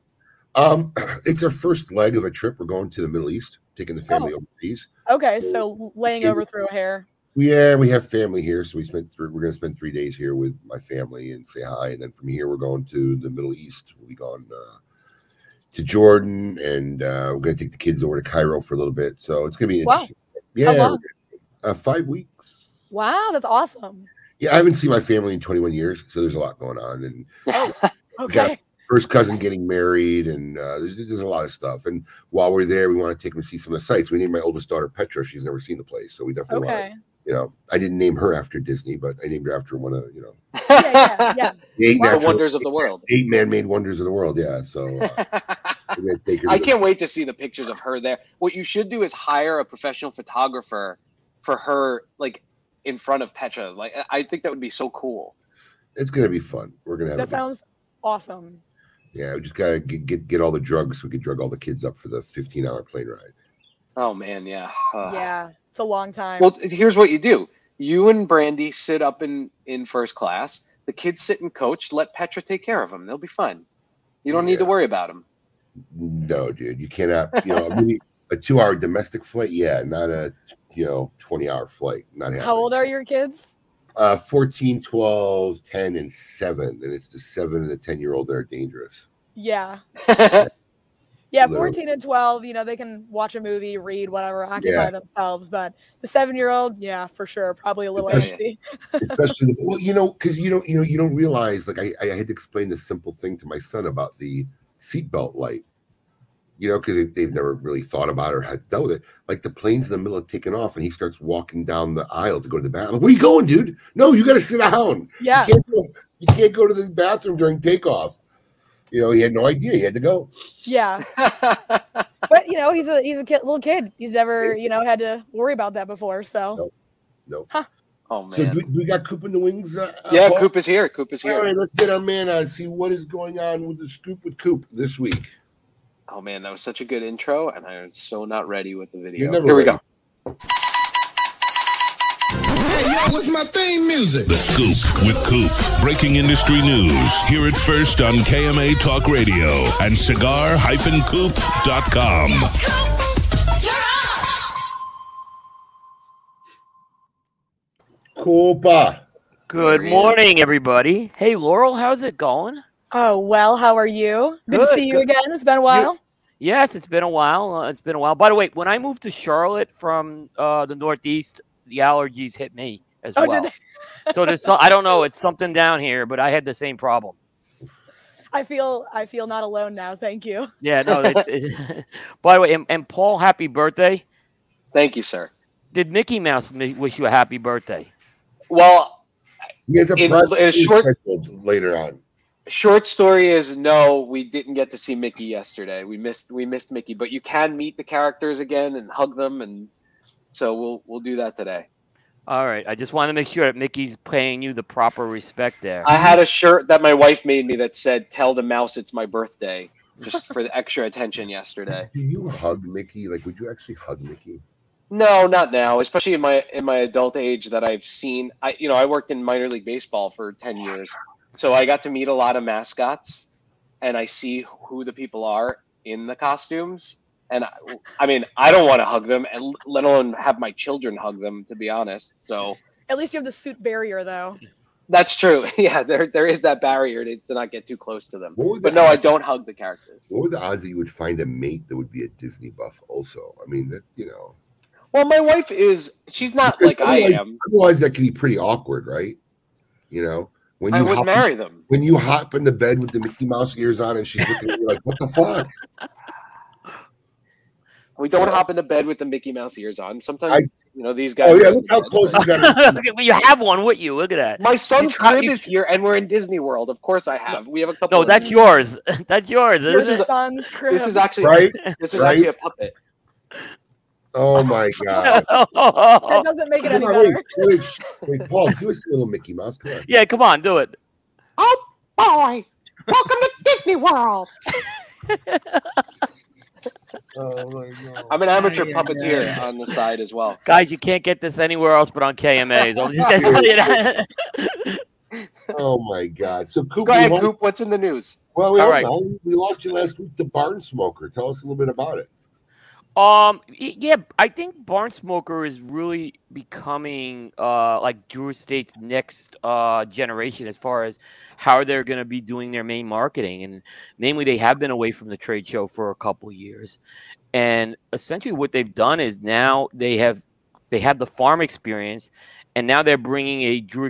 It's our first leg of a trip. We're going to the Middle East, taking the family overseas. Okay, so laying over through a hair. Yeah, we have family here, so we're going to spend 3 days here with my family and say hi, and then from here we're going to the Middle East. We'll be going to Jordan, and we're going to take the kids over to Cairo for a little bit. So it's going to be interesting. Wow. Yeah, 5 weeks. Wow, that's awesome. Yeah, I haven't seen my family in 21 years, so there's a lot going on, and okay. First cousin getting married, and there's a lot of stuff. And while we're there, we want to take them to see some of the sites. We named my oldest daughter Petra. She's never seen the place, so we definitely want to, I didn't name her after Disney, but I named her after one of, yeah. The wonders of the world. 8 man-made wonders of the world, yeah. So I can't wait to see the pictures of her there. What you should do is hire a professional photographer for her, like, in front of Petra. Like, I think that would be so cool. It's going to be fun. We're going to have that sounds awesome. Yeah, we just gotta get all the drugs so we could drug all the kids up for the 15-hour plane ride. Oh man, yeah. Yeah, it's a long time. Well, here's what you do: you and Brandy sit up in first class. The kids sit in coach. Let Petra take care of them. They'll be fine. You don't need to worry about them. No, dude, you cannot. Really, a 2-hour domestic flight. Yeah, not a 20-hour flight. Not happening. How old are your kids? 14, 12, 10, and 7. And it's the 7 and the 10-year-old that are dangerous. Yeah. Yeah, 14 and 12, they can watch a movie, read, whatever, occupy themselves. But the 7-year-old, yeah, for sure, probably a little antsy. Especially, because you don't realize, like, I had to explain this simple thing to my son about the seatbelt light. Because they've never really thought about it or had dealt with it. Like, the plane's in the middle of taking off, and he starts walking down the aisle to go to the bathroom. Like, where are you going, dude? No, you got to sit down. Yeah. You can't go to the bathroom during takeoff. He had no idea. He had to go. Yeah. But, he's a little kid. He's never, had to worry about that before. So. Nope. Huh. Oh, man. So do we got Coop in the wings? Yeah, Paul? Coop is here. All right, let's get our man on and see what is going on with the scoop with Coop this week. Oh man, that was such a good intro, and I'm so not ready with the video. You're never Here we ready. go. Hey, yo, what's my theme music? The Scoop with Coop. Breaking industry news. Hear it first on KMA Talk Radio and cigar-coop.com. Koopa. Good morning, everybody. Hey, Laurel, how's it going? Oh, well, how are you? Good to see you again. It's been a while. Yes, it's been a while. It's been a while. By the way, when I moved to Charlotte from the Northeast, the allergies hit me as well. Did they? So there's I don't know. It's something down here, but I had the same problem. I feel not alone now. Thank you. Yeah, no. By the way, and Paul, happy birthday. Thank you, sir. Did Mickey Mouse wish you a happy birthday? Well, He has a in private short scheduled later on. short story is no, we didn't get to see Mickey yesterday. We missed Mickey, but you can meet the characters again and hug them, and so we'll do that today. All right. I just want to make sure that Mickey's paying you the proper respect there. I had a shirt that my wife made me that said "Tell the mouse it's my birthday," just for the extra attention yesterday. Do you hug Mickey? Like, would you actually hug Mickey? No, not now, especially in my adult age that I've seen. I worked in minor league baseball for 10 years. So I got to meet a lot of mascots, and I see who the people are in the costumes. And I mean, I don't want to hug them, and let alone have my children hug them, to be honest. So At least you have the suit barrier, though. that's true. Yeah, there is that barrier to not get too close to them. But no, I don't hug the characters. What were the odds that you would find a mate that would be a Disney buff also? I mean, Well, my wife she's not like I am. Otherwise, that can be pretty awkward, right? When I you would marry them. When you hop in the bed with the Mickey Mouse ears on and she's looking at you like, what the fuck? We don't hop into bed with the Mickey Mouse ears on. Sometimes, these guys. Oh, yeah, look how close you got Well, you have one with you. Look at that. My son's crib is here, and we're in Disney World. Of course, I have. We have a couple. No, that's yours. That's yours. Your son's crib. This is actually This is Right? actually a puppet. Oh my god! That doesn't make it any better. Wait, Paul, do us a little Mickey Mouse. Come on. Yeah, come on, do it. Oh boy! Welcome to Disney World. Oh my god! I'm an amateur puppeteer on the side as well. Guys, you can't get this anywhere else but on KMAs. I'll just tell you that. Oh my god! So Coop, Go ahead, Coop. What's in the news? Well, All right. We lost you last week to Barn Smoker. Tell us a little bit about it. Yeah, I think Barn Smoker is really becoming like Drew Estate's next generation as far as how they're going to be doing their main marketing, and namely they have been away from the trade show for a couple of years, and essentially what they've done is now they have the farm experience, and now they're bringing a Drew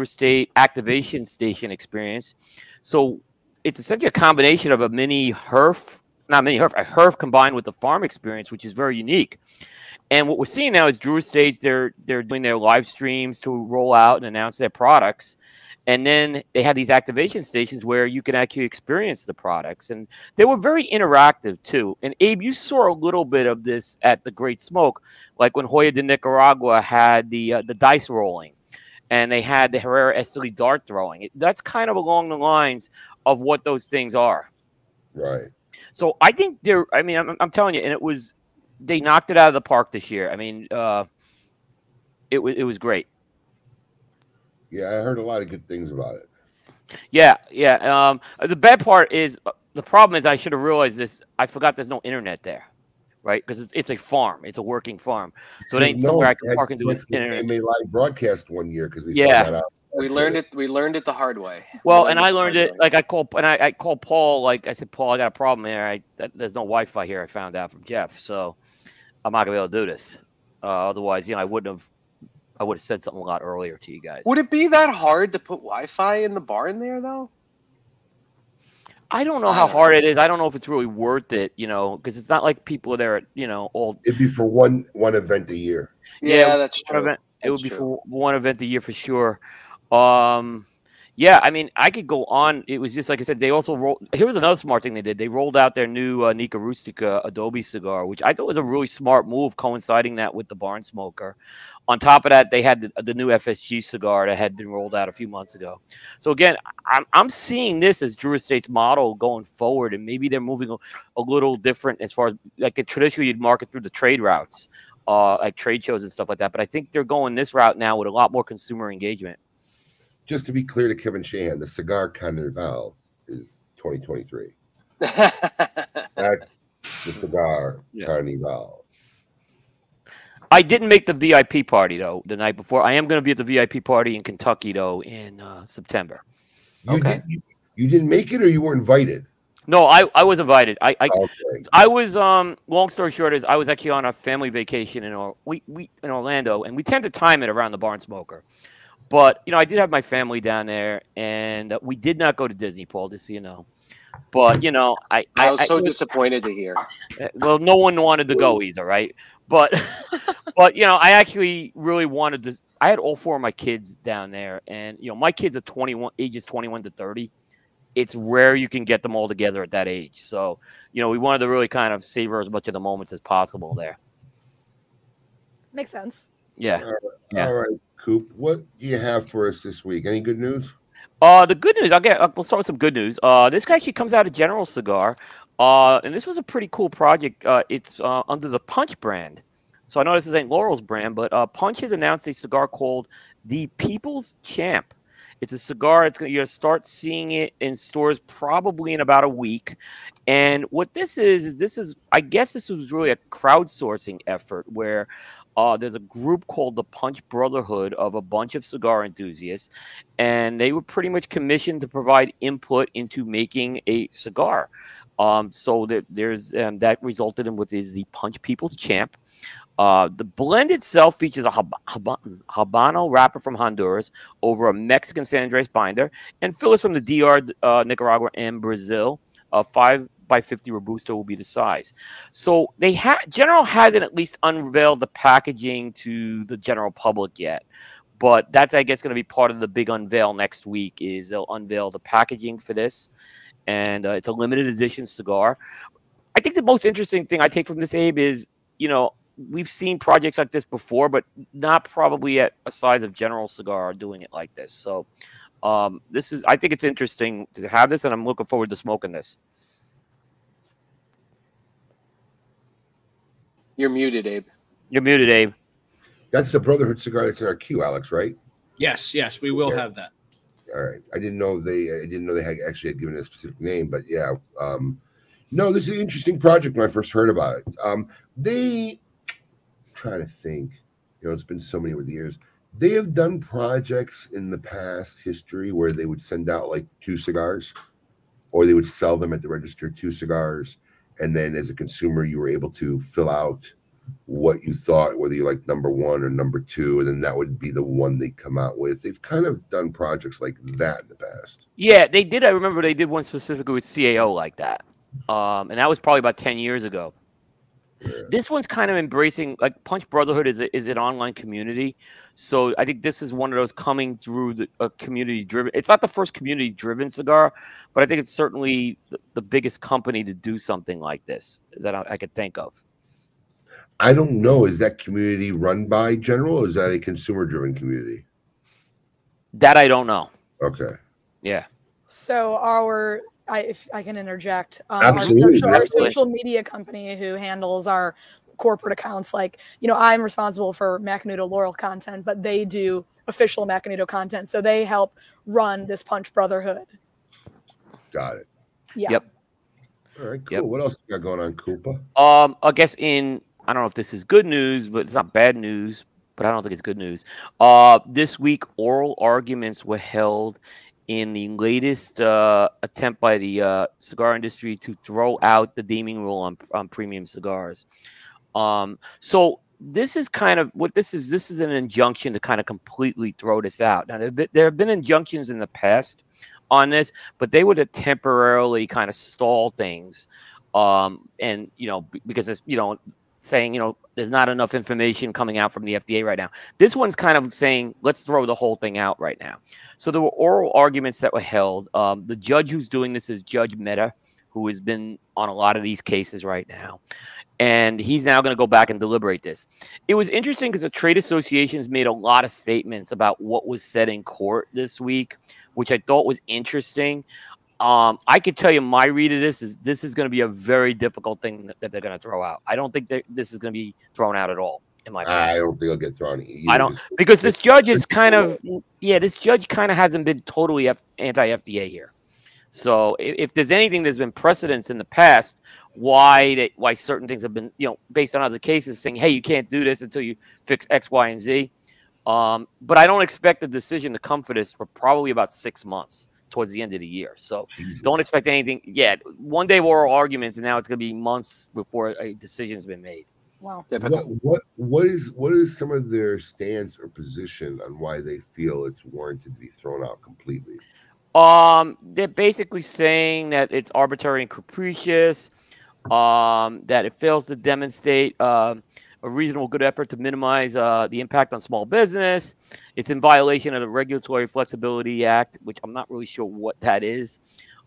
Estate activation station experience. So it's essentially a combination of a mini HERF. Not many HERF, a HERF combined with the farm experience, which is very unique. And what we're seeing now is Drew Estates, they're doing their live streams to roll out and announce their products. And then they have these activation stations where you can actually experience the products. And they were very interactive, too. And, Abe, you saw a little bit of this at the Great Smoke, like when Hoya de Nicaragua had the dice rolling. And they had the Herrera Esteli dart throwing. That's kind of along the lines of what those things are. Right. So I think I'm telling you, and they knocked it out of the park this year. I mean, it was great. Yeah, I heard a lot of good things about it. Yeah. The bad part is, the problem is I should have realized this. I forgot there's no internet there, right? Because it's a farm. It's a working farm. So it ain't somewhere I can park and do an internet. KMA live broadcast one year because we found that out. We learned it the hard way. Well, and I learned it like I called Paul. Like I said, Paul, I got a problem here. There's no Wi-Fi here. I found out from Jeff, so I'm not gonna be able to do this. Otherwise, I would have said something a lot earlier to you guys. Would it be that hard to put Wi-Fi in the barn there, though? I don't know how hard it is. I don't know if it's really worth it, because it's not like people there, all. It'd be for one event a year. Yeah, that's true. It would be for one event a year for sure. Yeah, I mean, I could go on. It was just like I said. They also rolled. Here was another smart thing they did. They rolled out their new Nika Rustica Adobe cigar, which I thought was a really smart move, coinciding that with the Barn Smoker. On top of that, they had the new FSG cigar that had been rolled out a few months ago. So again, I'm seeing this as Drew Estate's model going forward, and maybe they're moving a little different as far as like traditionally you'd market through the trade routes, like trade shows and stuff like that. But I think they're going this route now with a lot more consumer engagement. Just to be clear to Kevin Shahan, the Cigar Carnival is 2023. That's the Cigar Carnival. I didn't make the VIP party, though, the night before. I am going to be at the VIP party in Kentucky, though, in September. You didn't make it, or you were invited? No, I was invited. I was long story short is I was actually on a family vacation in Orlando, and we tend to time it around the Barn Smoker. But, you know, I did have my family down there, and we did not go to Disney, Paul, just so you know. But, you know, I was so disappointed to hear. Well, no one wanted to go either, right? But, but you know, I actually really wanted to. I had all 4 of my kids down there, and, you know, my kids are ages 21 to 30. It's rare you can get them all together at that age. So, you know, we wanted to really kind of savor as much of the moments as possible there. Makes sense. Yeah. All right, Coop. What do you have for us this week? Any good news? The good news. We'll start with some good news. This guy actually comes out of General Cigar, and this was a pretty cool project. It's under the Punch brand. So I know this ain't Laurel's brand, but Punch has announced a cigar called the People's Champ. It's a cigar. You're going to start seeing it in stores probably in about a week. And what this is I guess this was really a crowdsourcing effort where there's a group called the Punch Brotherhood of a bunch of cigar enthusiasts, and they were pretty much commissioned to provide input into making a cigar. So that resulted in what is the Punch People's Champ. The blend itself features a Habano wrapper from Honduras over a Mexican San Andres binder and fillers from the DR, Nicaragua, and Brazil. 5x50 Robusto will be the size. So General hasn't at least unveiled the packaging to the general public yet. But that's, I guess, going to be part of the big unveil next week is they'll unveil the packaging for this. And it's a limited edition cigar. I think the most interesting thing I take from this, Abe, is, you know, we've seen projects like this before, but not probably at a size of General Cigar doing it like this. So I think it's interesting to have this, and I'm looking forward to smoking this. You're muted, Abe. You're muted, Abe. That's the Brotherhood cigar that's in our queue, Alex, right? Yes, we will have that. All right. I didn't know they actually had given it a specific name, but yeah. No, this is an interesting project when I first heard about it. Trying to think, you know, it's been so many over the years. They have done projects in the past history where they would send out like 2 cigars, or they would sell them at the register 2 cigars, and then as a consumer you were able to fill out what you thought, whether you like number 1 or number 2, and then that would be the one they come out with. They've kind of done projects like that in the past. Yeah, they did. I remember they did one specifically with CAO like that, and that was probably about 10 years ago. Yeah. This one's kind of embracing, like, Punch Brotherhood is an online community. So I think this is one of those coming through a community-driven. It's not the first community-driven cigar, but I think it's certainly the biggest company to do something like this that I could think of. I don't know. Is that community run by General, or is that a consumer-driven community? That I don't know. Okay. Yeah. So if I can interject, Absolutely. our social media company who handles our corporate accounts, like, you know, I'm responsible for Macanudo Laurel content, but they do official Macanudo content. So they help run this Punch Brotherhood. Got it. Yeah. Yep. All right, cool. Yep. What else you got going on, Koopa? I guess I don't know if this is good news, but it's not bad news, but I don't think it's good news. This week, oral arguments were held in the latest attempt by the cigar industry to throw out the deeming rule on premium cigars. So this is kind of what this is. This is an injunction to kind of completely throw this out. Now, there have been injunctions in the past on this, but they would have temporarily kind of stall things. And, you know, because it's, you know, saying, you know, there's not enough information coming out from the FDA right now. This one's kind of saying, let's throw the whole thing out right now. So there were oral arguments that were held. The judge who's doing this is Judge Mehta, who has been on a lot of these cases right now. And he's now going to go back and deliberate this. It was interesting because the trade associations made a lot of statements about what was said in court this week, which I thought was interesting. I could tell you my read of this is going to be a very difficult thing that they're going to throw out. I don't think that this is going to be thrown out at all. In my opinion. I don't think it'll get thrown either. I don't, because this judge is kind of, this judge kind of hasn't been totally anti-FDA here. So if there's anything, there's been precedents in the past why certain things have been, you know, based on other cases saying, hey, you can't do this until you fix X, Y, and Z. But I don't expect the decision to come for this for probably about 6 months towards the end of the year. So don't expect anything. Yeah, one day of oral arguments, and now it's going to be months before a decision's been made. Wow. What is some of their stance or position on why they feel it's warranted to be thrown out completely? They're basically saying that it's arbitrary and capricious, that it fails to demonstrate a reasonable good effort to minimize the impact on small business. It's in violation of the Regulatory Flexibility Act, which I'm not really sure what that is.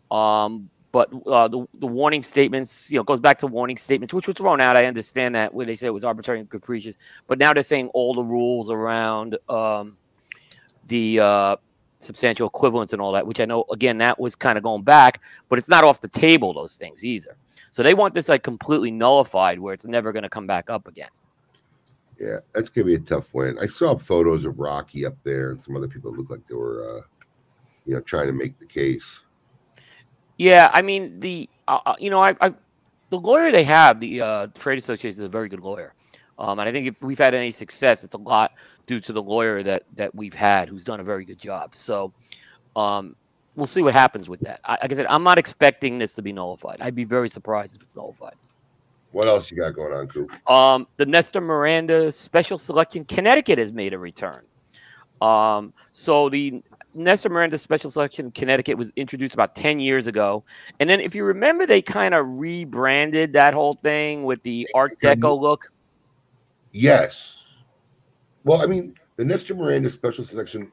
But the warning statements, you know, goes back to warning statements, which was thrown out. I understand that where they say it was arbitrary and capricious, but now they're saying all the rules around the substantial equivalence and all that, which I know, again, that was kind of going back, but it's not off the table, those things either. So they want this like completely nullified where it's never going to come back up again. Yeah, that's going to be a tough win. I saw photos of Rocky up there and some other people that looked like they were, you know, trying to make the case. Yeah, I mean, the lawyer they have, the trade association, is a very good lawyer. And I think if we've had any success, it's a lot due to the lawyer that we've had, who's done a very good job. So we'll see what happens with that. Like I said, I'm not expecting this to be nullified. I'd be very surprised if it's nullified. What else you got going on, Coop? The Nestor Miranda Special Selection Connecticut has made a return. So the Nestor Miranda Special Selection Connecticut was introduced about 10 years ago. And then if you remember, they kind of rebranded that whole thing with the Art Deco look. Yes. Well, I mean, the Nestor Miranda Special Selection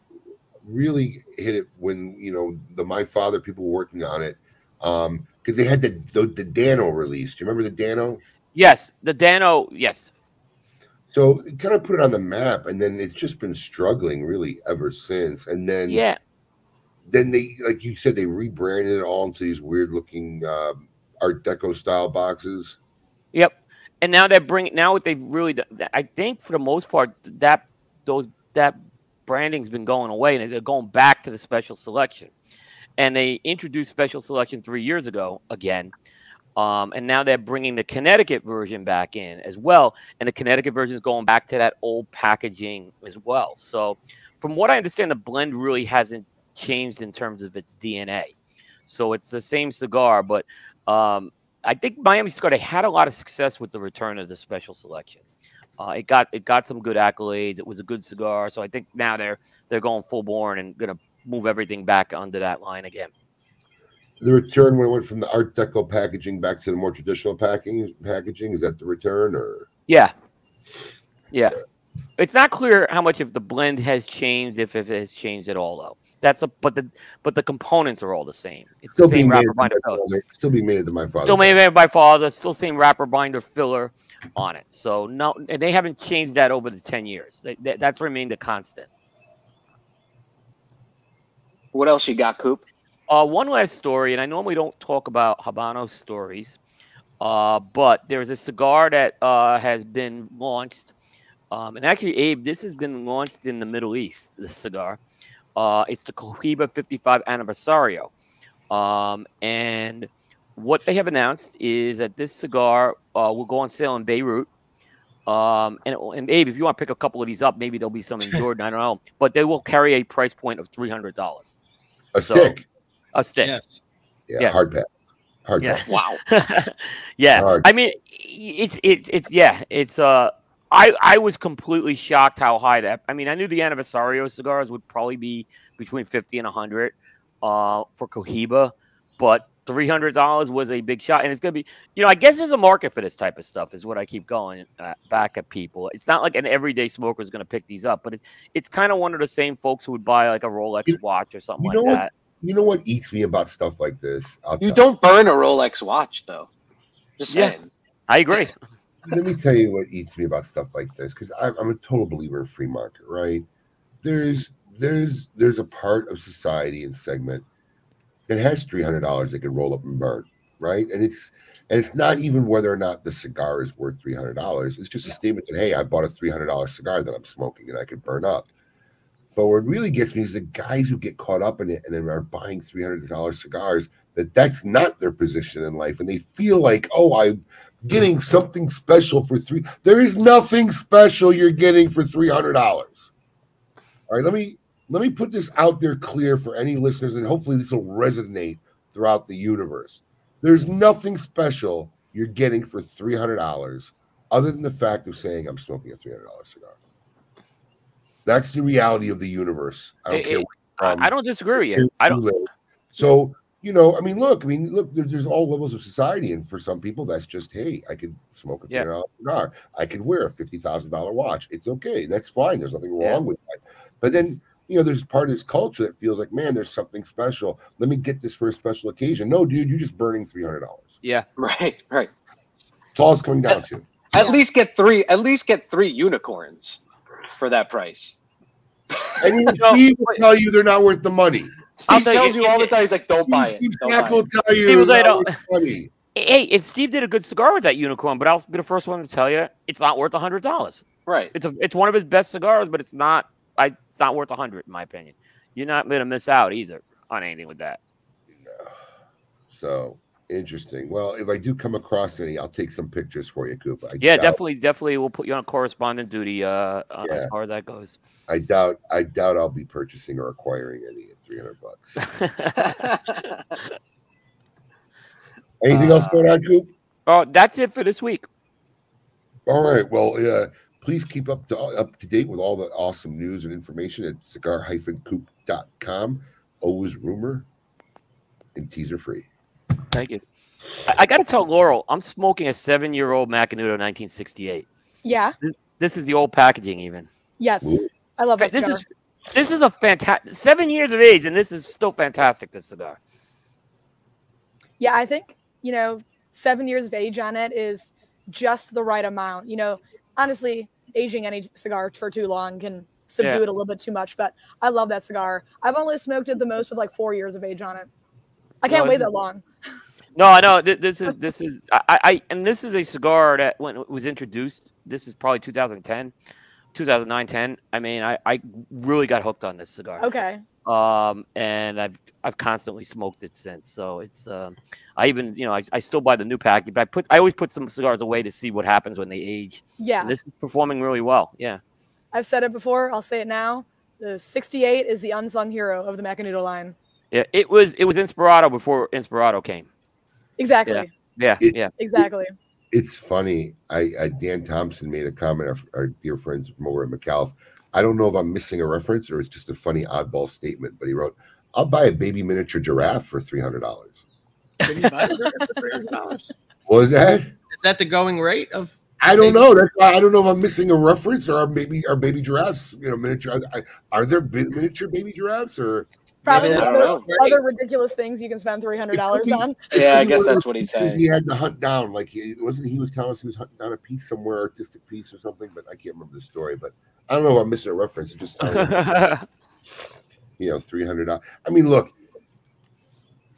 really hit it when, you know, My Father people were working on it. Because they had the Dano release. Do you remember the Dano? Yes, the Dano, yes. So it kind of put it on the map, and then it's just been struggling really ever since. And then then they, like you said, they rebranded it all into these weird looking Art Deco style boxes. Yep. And now they're bringing, now what they've really done, I think for the most part, that branding's been going away, and they're going back to the Special Selection. And they introduced Special Selection 3 years ago again. And now they're bringing the Connecticut version back in as well. And the Connecticut version is going back to that old packaging as well. So from what I understand, the blend really hasn't changed in terms of its DNA. So it's the same cigar. But I think Miami Cigar, they had a lot of success with the return of the Special Selection. It got some good accolades. It was a good cigar. So I think now they're going full bore and going to move everything back under that line again. The return when it went from the Art Deco packaging back to the more traditional packaging, is that the return, or? Yeah. It's not clear how much of the blend has changed, if it has changed at all, though. But the components are all the same. It's still the same wrapper binder filler. Still being made by Father. Still made by Father. Still same wrapper binder filler on it. So no, and they haven't changed that over the 10 years. That's remained a constant. What else you got, Coop? One last story, and I normally don't talk about Habano stories, but there's a cigar that has been launched. And actually, Abe, this has been launched in the Middle East, this cigar. It's the Cohiba 55 Aniversario. And what they have announced is that this cigar will go on sale in Beirut. And Abe, if you want to pick a couple of these up, maybe there'll be some in Jordan, I don't know. But they will carry a price point of $300. Stick. A stick. Yes. Yeah. Hard pack. Hard pack. Wow. Yeah. Hard. I mean, it's I was completely shocked how high that. I mean, I knew the Aniversario cigars would probably be between 50 and 100 for Cohiba, but $300 was a big shot, and it's gonna be, I guess there's a market for this type of stuff. Is what I keep going back at people. It's not like an everyday smoker is gonna pick these up, but it's kind of one of the same folks who would buy like a Rolex watch or something like that. You know what eats me about stuff like this? You don't burn a Rolex watch, though. Just saying. I agree. Let me tell you what eats me about stuff like this, because I'm a total believer in free market, right? There's a part of society and segment that has $300 they could roll up and burn, right? And it's not even whether or not the cigar is worth $300. It's just a statement that, hey, I bought a $300 cigar that I'm smoking and I could burn up. But what really gets me is the guys who get caught up in it and then are buying $300 cigars, that's not their position in life. And they feel like, oh, I'm getting something special for there is nothing special you're getting for $300. All right, let me put this out there clear for any listeners, and hopefully this will resonate throughout the universe. There's nothing special you're getting for $300 other than the fact of saying I'm smoking a $300 cigar. That's the reality of the universe. I don't care. I don't disagree with you. I don't. So, look, there's all levels of society. And for some people, that's just, hey, I could smoke a $300 cigar. I could wear a $50,000 watch. It's okay. That's fine. There's nothing wrong with that. But then, there's part of this culture that feels like, man, there's something special. Let me get this for a special occasion. No, dude, you're just burning $300. Yeah. Right. That's all it's coming down to. At least get three unicorns for that price. And Steve will tell you they're not worth the money. Steve tells you all the time, he's like, don't buy it. Steve will tell you they're not worth the money. Hey, and Steve did a good cigar with that unicorn, but I'll be the first one to tell you it's not worth $100. Right. It's one of his best cigars, but it's not worth $100 in my opinion. You're not going to miss out either on anything with that. No. So interesting. Well, if I do come across any, I'll take some pictures for you, Coop. Definitely. We'll put you on correspondent duty as far as that goes. I doubt I'll be purchasing or acquiring any at $300. Anything else going on, Coop? Oh, that's it for this week. All right. Well, please keep up to date with all the awesome news and information at cigar-coop.com. Always rumor and teaser free. Thank you. I got to tell Laurel, I'm smoking a 7-year-old Macanudo 1968. Yeah. This is the old packaging even. Yes. Ooh. I love that cigar. This is a fantastic 7 years of age, and this is still fantastic, this cigar. Yeah, I think, 7 years of age on it is just the right amount. Honestly, aging any cigar for too long can subdue it a little bit too much, but I love that cigar. I've only smoked it the most with like 4 years of age on it. I can't wait that long. No, I know. This is and this is a cigar that when it was introduced, this is probably 2009, 10. I mean, I really got hooked on this cigar. Okay. And I've constantly smoked it since. So it's I even I still buy the new package, but I always put some cigars away to see what happens when they age. Yeah. And this is performing really well. Yeah. I've said it before. I'll say it now. The 68 is the unsung hero of the Macanudo line. Yeah, it was Inspirado before Inspirado came. Exactly. Yeah. Exactly. It's funny. Dan Thompson made a comment. Our dear friends from over at McAuliffe. I don't know if I'm missing a reference or it's just a funny oddball statement, but he wrote, "I'll buy a baby miniature giraffe for $300." Can you buy a giraffe for $300? What was that? Is that the going rate of? I don't know. That's why I don't know if I'm missing a reference or maybe our baby giraffes. Miniature. Are there miniature baby giraffes or? Probably other ridiculous things you can spend $300 on. Yeah, I guess that's what he said. He had to hunt down, like he was telling us he was hunting down a piece somewhere, artistic piece or something, but I can't remember the story. But I don't know if I'm missing a reference. I'm just telling you, $300. I mean, look,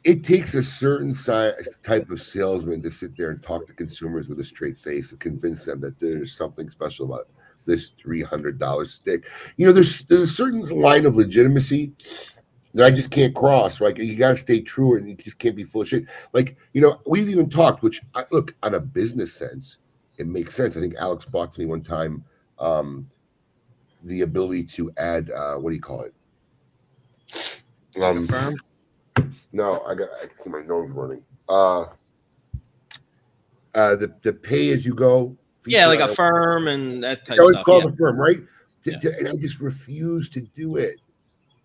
it takes a certain type of salesman to sit there and talk to consumers with a straight face and convince them that there's something special about this $300 stick. There's a certain line of legitimacy that I just can't cross, right? You got to stay true and you just can't be full of shit. Like, we've even talked, which, look, on a business sense, it makes sense. I think Alex bought to me one time the ability to add, what do you call it? Confirm? No, I see my nose running. The pay as you go. Yeah, like a firm and that type of stuff. It's called a firm, right? And I just refuse to do it.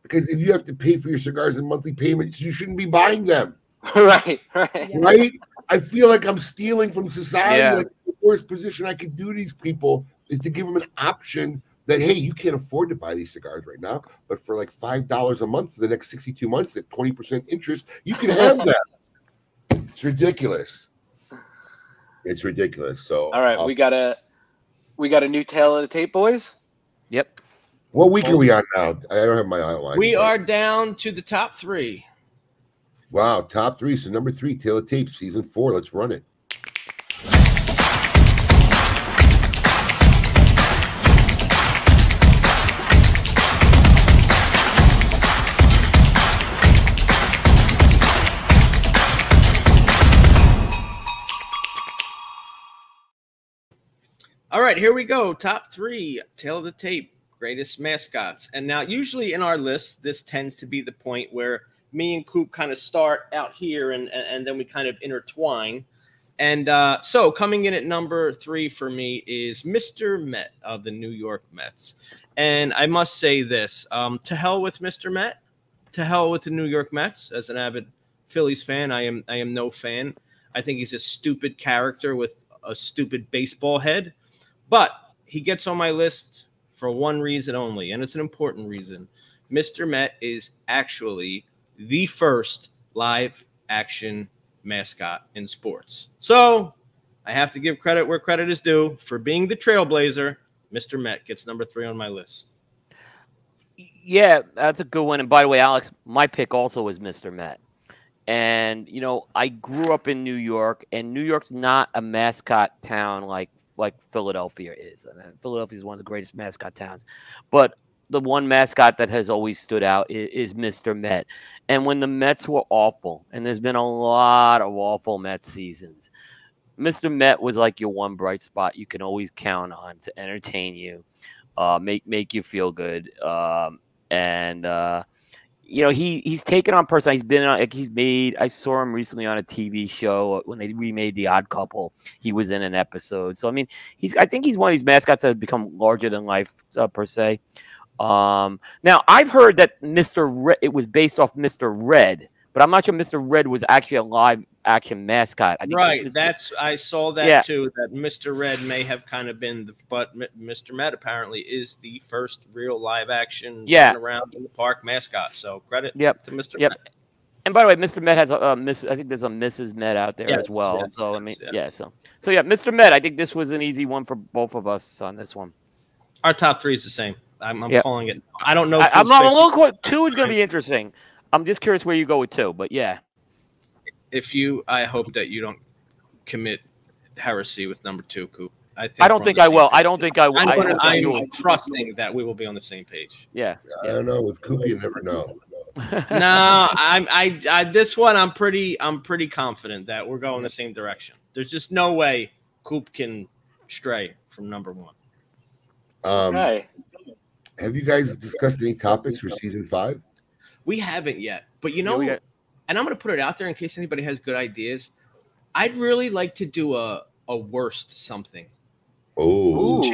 Because if you have to pay for your cigars in monthly payments, you shouldn't be buying them. Right. Right? I feel like I'm stealing from society. Yeah. Like, the worst position I could do these people is to give them an option that, hey, you can't afford to buy these cigars right now, but for like $5 a month for the next 62 months at 20% interest, you can have that. It's ridiculous. It's ridiculous. So, all right, we got a new tail of the tape, boys. Yep. What week are we on now? I don't have my outline. We are down to the top 3. Wow, top 3. So number 3, Tail of Tape, season 4. Let's run it. All right, here we go. Top 3, Tail of the Tape, greatest mascots. And now, usually in our list, this tends to be the point where me and Coop kind of start out here and then we kind of intertwine. And so coming in at number 3 for me is Mr. Met of the New York Mets. And I must say this, to hell with Mr. Met, to hell with the New York Mets. As an avid Phillies fan, I am no fan. I think he's a stupid character with a stupid baseball head. But he gets on my list for one reason only, and it's an important reason. Mr. Met is actually the first live-action mascot in sports. So I have to give credit where credit is due. For being the trailblazer, Mr. Met gets number 3 on my list. Yeah, that's a good one. And by the way, Alex, my pick also was Mr. Met. And, you know, I grew up in New York, and New York's not a mascot town like Philadelphia is. And Philadelphia is one of the greatest mascot towns. But the one mascot that has always stood out is Mr. Met. And when the Mets were awful, and there's been a lot of awful Mets seasons, Mr. Met was like your one bright spot you can always count on to entertain you, make you feel good. You know, he's taken on person. He's been on, like, I saw him recently on a TV show when they remade The Odd Couple. He was in an episode. So, I mean, I think he's one of these mascots that has become larger than life, per se. Now, I've heard that it was based off Mr. Red, but I'm not sure Mr. Red was actually a live action mascot. I think I saw that too, that Mr. Red may have kind of been, but Mr. Met apparently is the first real live action run around in the park mascot. So credit to Mr. Met. And by the way, Mr. Met has I think there's a Mrs. Met out there as well. So Mr. Met, I think this was an easy one for both of us on this one. Our top 3 is the same. I'm calling it. I don't know. I'm a little 2 is going to be interesting. I'm just curious where you go with 2, but yeah. I hope that you don't commit heresy with number 2, Coop. I don't think I will. I don't think I will. I'm trusting that we will be on the same page. Yeah. I don't know. With Coop, you never know. No, this one I'm pretty confident that we're going the same direction. There's just no way Coop can stray from number 1. Okay. Have you guys discussed any topics for season 5? We haven't yet, but you know, and I'm going to put it out there in case anybody has good ideas. I'd really like to do a worst something. Oh,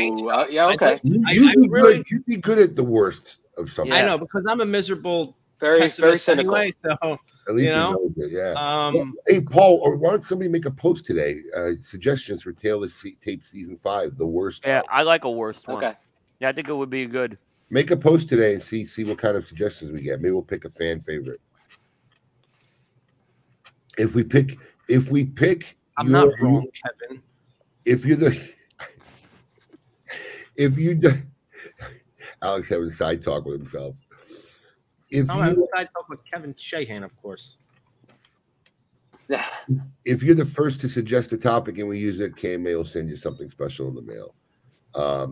yeah, okay. You'd be good at the worst of something. I know, because I'm a miserable, very cynical. Anyway, so at least you know it, yeah. Hey, Paul, or why don't somebody make a post today? Suggestions for Tail of Tape season 5, the worst. Yeah, I like a worst one. Okay. Yeah, I think it would be good. Make a post today and see what kind of suggestions we get. Maybe we'll pick a fan favorite. If we pick, I'm not wrong, Kevin. Alex having a side talk with himself. I'm having a side talk with Kevin Shahan, of course. If you're the first to suggest a topic and we use it, KMA will send you something special in the mail.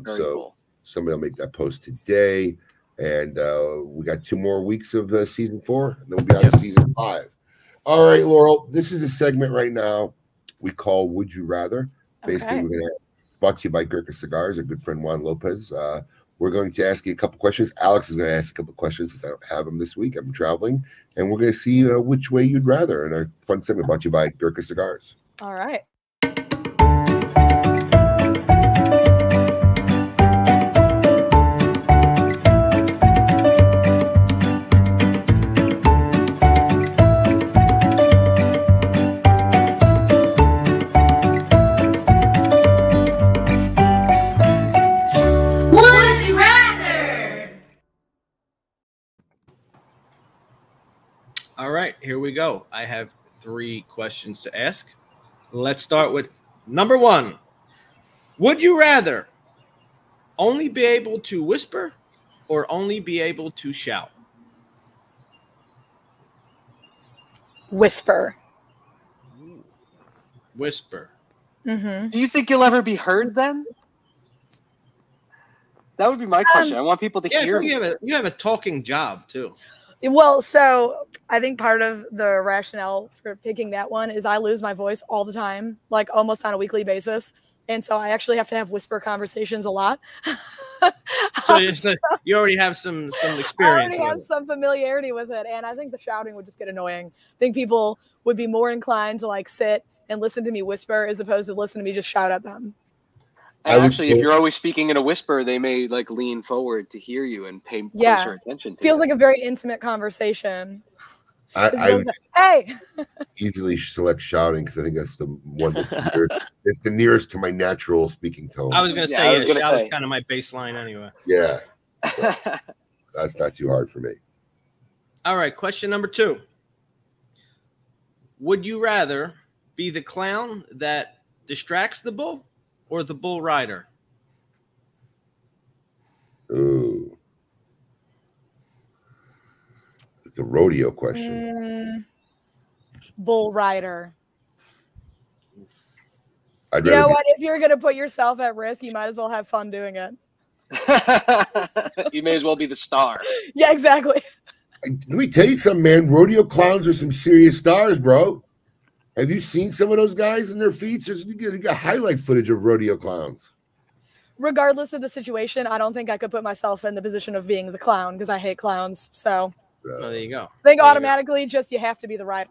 Very cool. Somebody will make that post today, and we got 2 more weeks of season 4, and then we'll be on to season 5. All right, Laurel, this is a segment right now we call Would You Rather. Basically, it's brought to you by Gurkha Cigars, our good friend Juan Lopez. We're going to ask you a couple questions. Alex is going to ask a couple questions since I don't have them this week. I'm traveling, and we're going to see which way you'd rather in our fun segment brought to you by Gurkha Cigars. All right. All right, here we go. I have 3 questions to ask. Let's start with number 1. Would you rather only be able to whisper or only be able to shout? Whisper. Whisper. Mm-hmm. Do you think you'll ever be heard then? That would be my question. I want people to hear me. You have a talking job too. Well, so I think part of the rationale for picking that one is I lose my voice all the time, like almost on a weekly basis. And so I actually have to have whisper conversations a lot. So you already have some experience. I already have some familiarity with it. And I think the shouting would just get annoying. I think people would be more inclined to like sit and listen to me whisper as opposed to listen to me just shout at them. And actually, if you're always speaking in a whisper, they may like lean forward to hear you and pay closer attention to Feels you. like a very intimate conversation. I hey, easily select shouting because I think that's the one that's it's the nearest to my natural speaking tone. I was going to say, shout is kind of my baseline anyway. Yeah. So that's not too hard for me. All right, question number 2. Would you rather be the clown that distracts the bull or the bull rider? Ooh. The rodeo question. Bull rider. You know what? If you're going to put yourself at risk, you might as well have fun doing it. You may as well be the star. Yeah, exactly. Let me tell you something, man. Rodeo clowns are some serious stars, bro. Have you seen some of those guys in their feats? You got highlight footage of rodeo clowns. Regardless of the situation, I don't think I could put myself in the position of being the clown because I hate clowns. So there you go. I think automatically just you have to be the rider.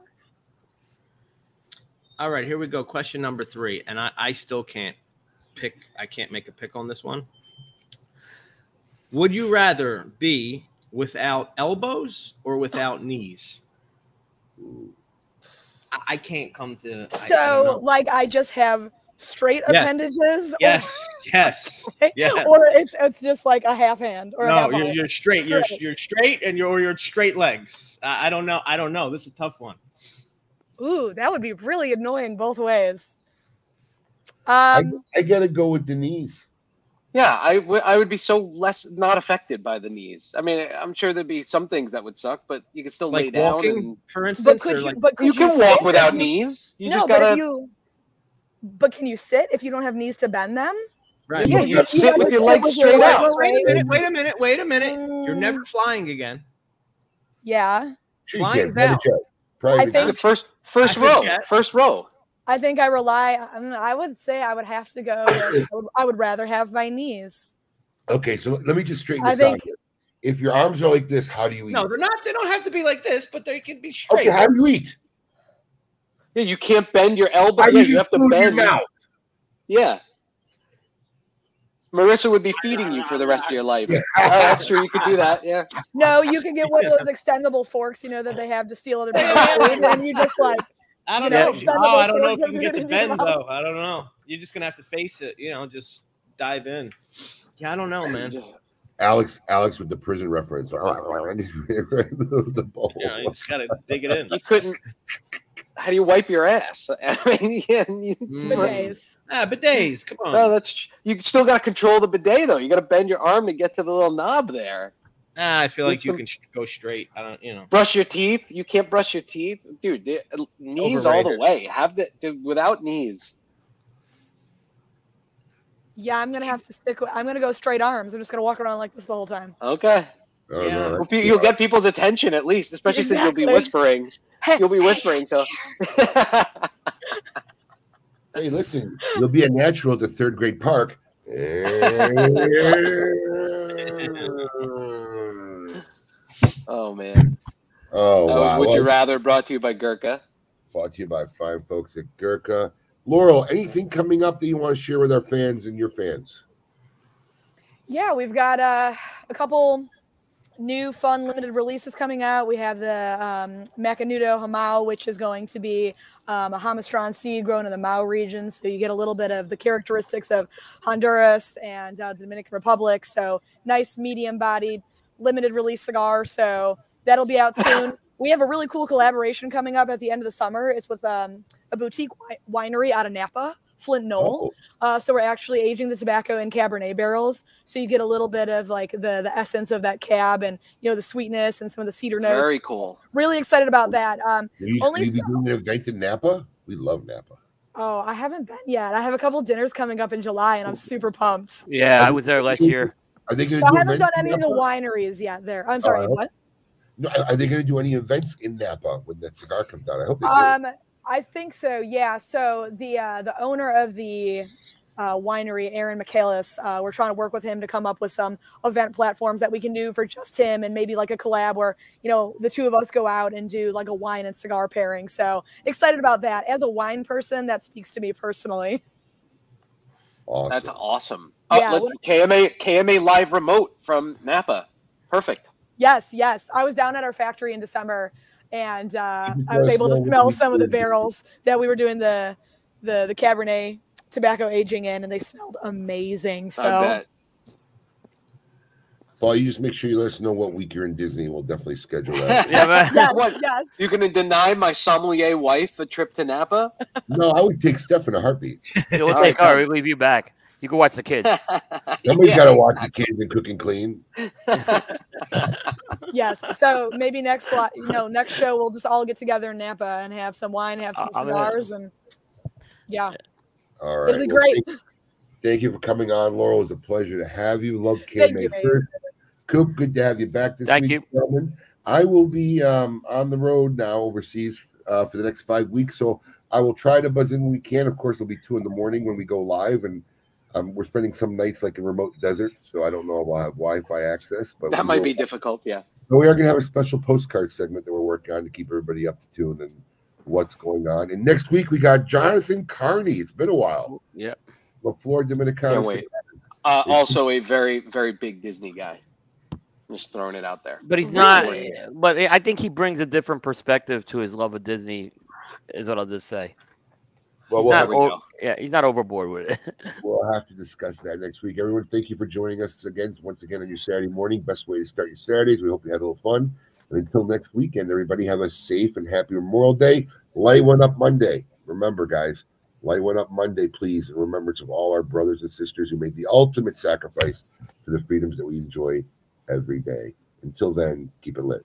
All right, here we go. Question number 3. And I still can't pick. I can't make a pick on this one. Would you rather be without elbows or without knees? I can't come to. So, like, I just have straight appendages. Yes, yes, yes. Or it's just like a half hand. Or no, you're straight. You're straight, and you're straight legs. I don't know. I don't know. This is a tough one. Ooh, that would be really annoying both ways. I gotta go with the knees. Yeah, I would be so not affected by the knees. I mean, I'm sure there'd be some things that would suck, but you could still lay down. Walking, for instance, but you can walk without knees. You just gotta. But can you sit if you don't have knees to bend them? Right. Yeah, you sit with your legs straight out. Wait a minute. You're never flying again. Yeah. Flying's out. I think first row. I think I rely on, I would say I would have to go with, I would rather have my knees. Okay, so let me just straighten this out here. If your arms are like this, how do you eat? No, they're not. They don't have to be like this, but they can be straight. Okay, how do you eat? Yeah, you can't bend your elbow. How do you have to bend your mouth? Yeah. Marissa would be feeding you for the rest of your life. That's true. You could do that. Yeah. No, you can get one of those extendable forks, you know, that they have to steal other people's food, and you just like. I don't know. Oh, I don't know if you can get the bend though. I don't know. You're just gonna have to face it. You know, just dive in. Yeah, I don't know, man. Alex with the prison reference. The bowl. Yeah, you just gotta dig it in. You couldn't. How do you wipe your ass? I mean, bidets. Bidets. Come on. No, you still got to control the bidet though. You got to bend your arm to get to the little knob there. I feel like you can go straight. I don't, Brush your teeth. You can't brush your teeth, dude. Knees all the way. Without knees. Yeah, I'm gonna have to stick with. I'm gonna go straight arms. I'm just gonna walk around like this the whole time. Okay. Oh, Yeah. no, You'll get people's attention at least, especially since you'll be whispering. You'll be whispering, so. Hey, listen, you'll be a natural at the third grade park. Oh man. Oh wow. Would you rather? Brought to you by Gurkha. Brought to you by fine folks at Gurkha. Laurel, anything coming up that you want to share with our fans and your fans? Yeah, we've got a couple new fun limited releases coming out. We have the Macanudo Hamao, which is going to be a Hamastron seed grown in the Mao region. So you get a little bit of the characteristics of Honduras and the Dominican Republic. So nice medium-bodied limited release cigar. So that'll be out soon. we have a really cool collaboration coming up at the end of the summer. It's with a boutique winery out of Napa, Flint Knoll. So we're actually aging the tobacco in Cabernet barrels. So you get a little bit of like the essence of that cab and, you know, the sweetness and some of the cedar notes. Very cool. Really excited about that. Will you be doing an event in Napa? We love Napa. Oh, I haven't been yet. I have a couple dinners coming up in July and I'm super pumped. Yeah, I was there last year. Are they going So to I haven't done any of the wineries yet there. I'm sorry, what? No, are they going to do any events in Napa when that cigar comes out? I hope they do. I think so. Yeah. So the owner of the winery, Aaron Michaelis, we're trying to work with him to come up with some event platforms that we can do for just him, and maybe like a collab where, you know, the two of us go out and do like a wine and cigar pairing. So excited about that. As a wine person, that speaks to me personally. Awesome. That's awesome. Yeah, KMA live remote from Napa. Perfect. Yes. I was down at our factory in December, and I was able to smell some of the barrels that we were doing the Cabernet tobacco aging in, and they smelled amazing. So, Paul, you just make sure you let us know what week you're in Disney, and we'll definitely schedule that. yes. You're going to deny my sommelier wife a trip to Napa? No, I would take Steph in a heartbeat. We'll take her. We'll leave you back. You can watch the kids. Somebody's got to watch the kids and cook and clean. Yes. So maybe next show we'll just all get together in Napa and have some wine, have some cigars, and all right. It'll be great. Thank you for coming on, Laurel. It was a pleasure to have you. Love KMA first. Coop, good to have you back this week. Thank you. Gentlemen. I will be on the road now overseas for the next 5 weeks, so I will try to buzz in when we can. Of course, it'll be 2 a.m. when we go live, and we're spending some nights like in remote deserts, so I don't know if I'll have Wi-Fi access. But that might be difficult, yeah. But we are going to have a special postcard segment that we're working on to keep everybody up to tune and what's going on. And next week we got Jonathan Carney. It's been a while. Yeah. La Flor Dominicana. Can't wait. Also a very, very big Disney guy. Just throwing it out there. But he's not. But I think he brings a different perspective to his love of Disney, is what I'll just say. Well, he's not overboard with it. We'll have to discuss that next week. Everyone, thank you for joining us once again on your Saturday morning. Best way to start your Saturdays. We hope you had a little fun. And until next weekend, everybody have a safe and happy Memorial Day. Light one up Monday. Remember, guys, light one up Monday, please. In remembrance of all our brothers and sisters who made the ultimate sacrifice for the freedoms that we enjoy every day. Until then, keep it lit.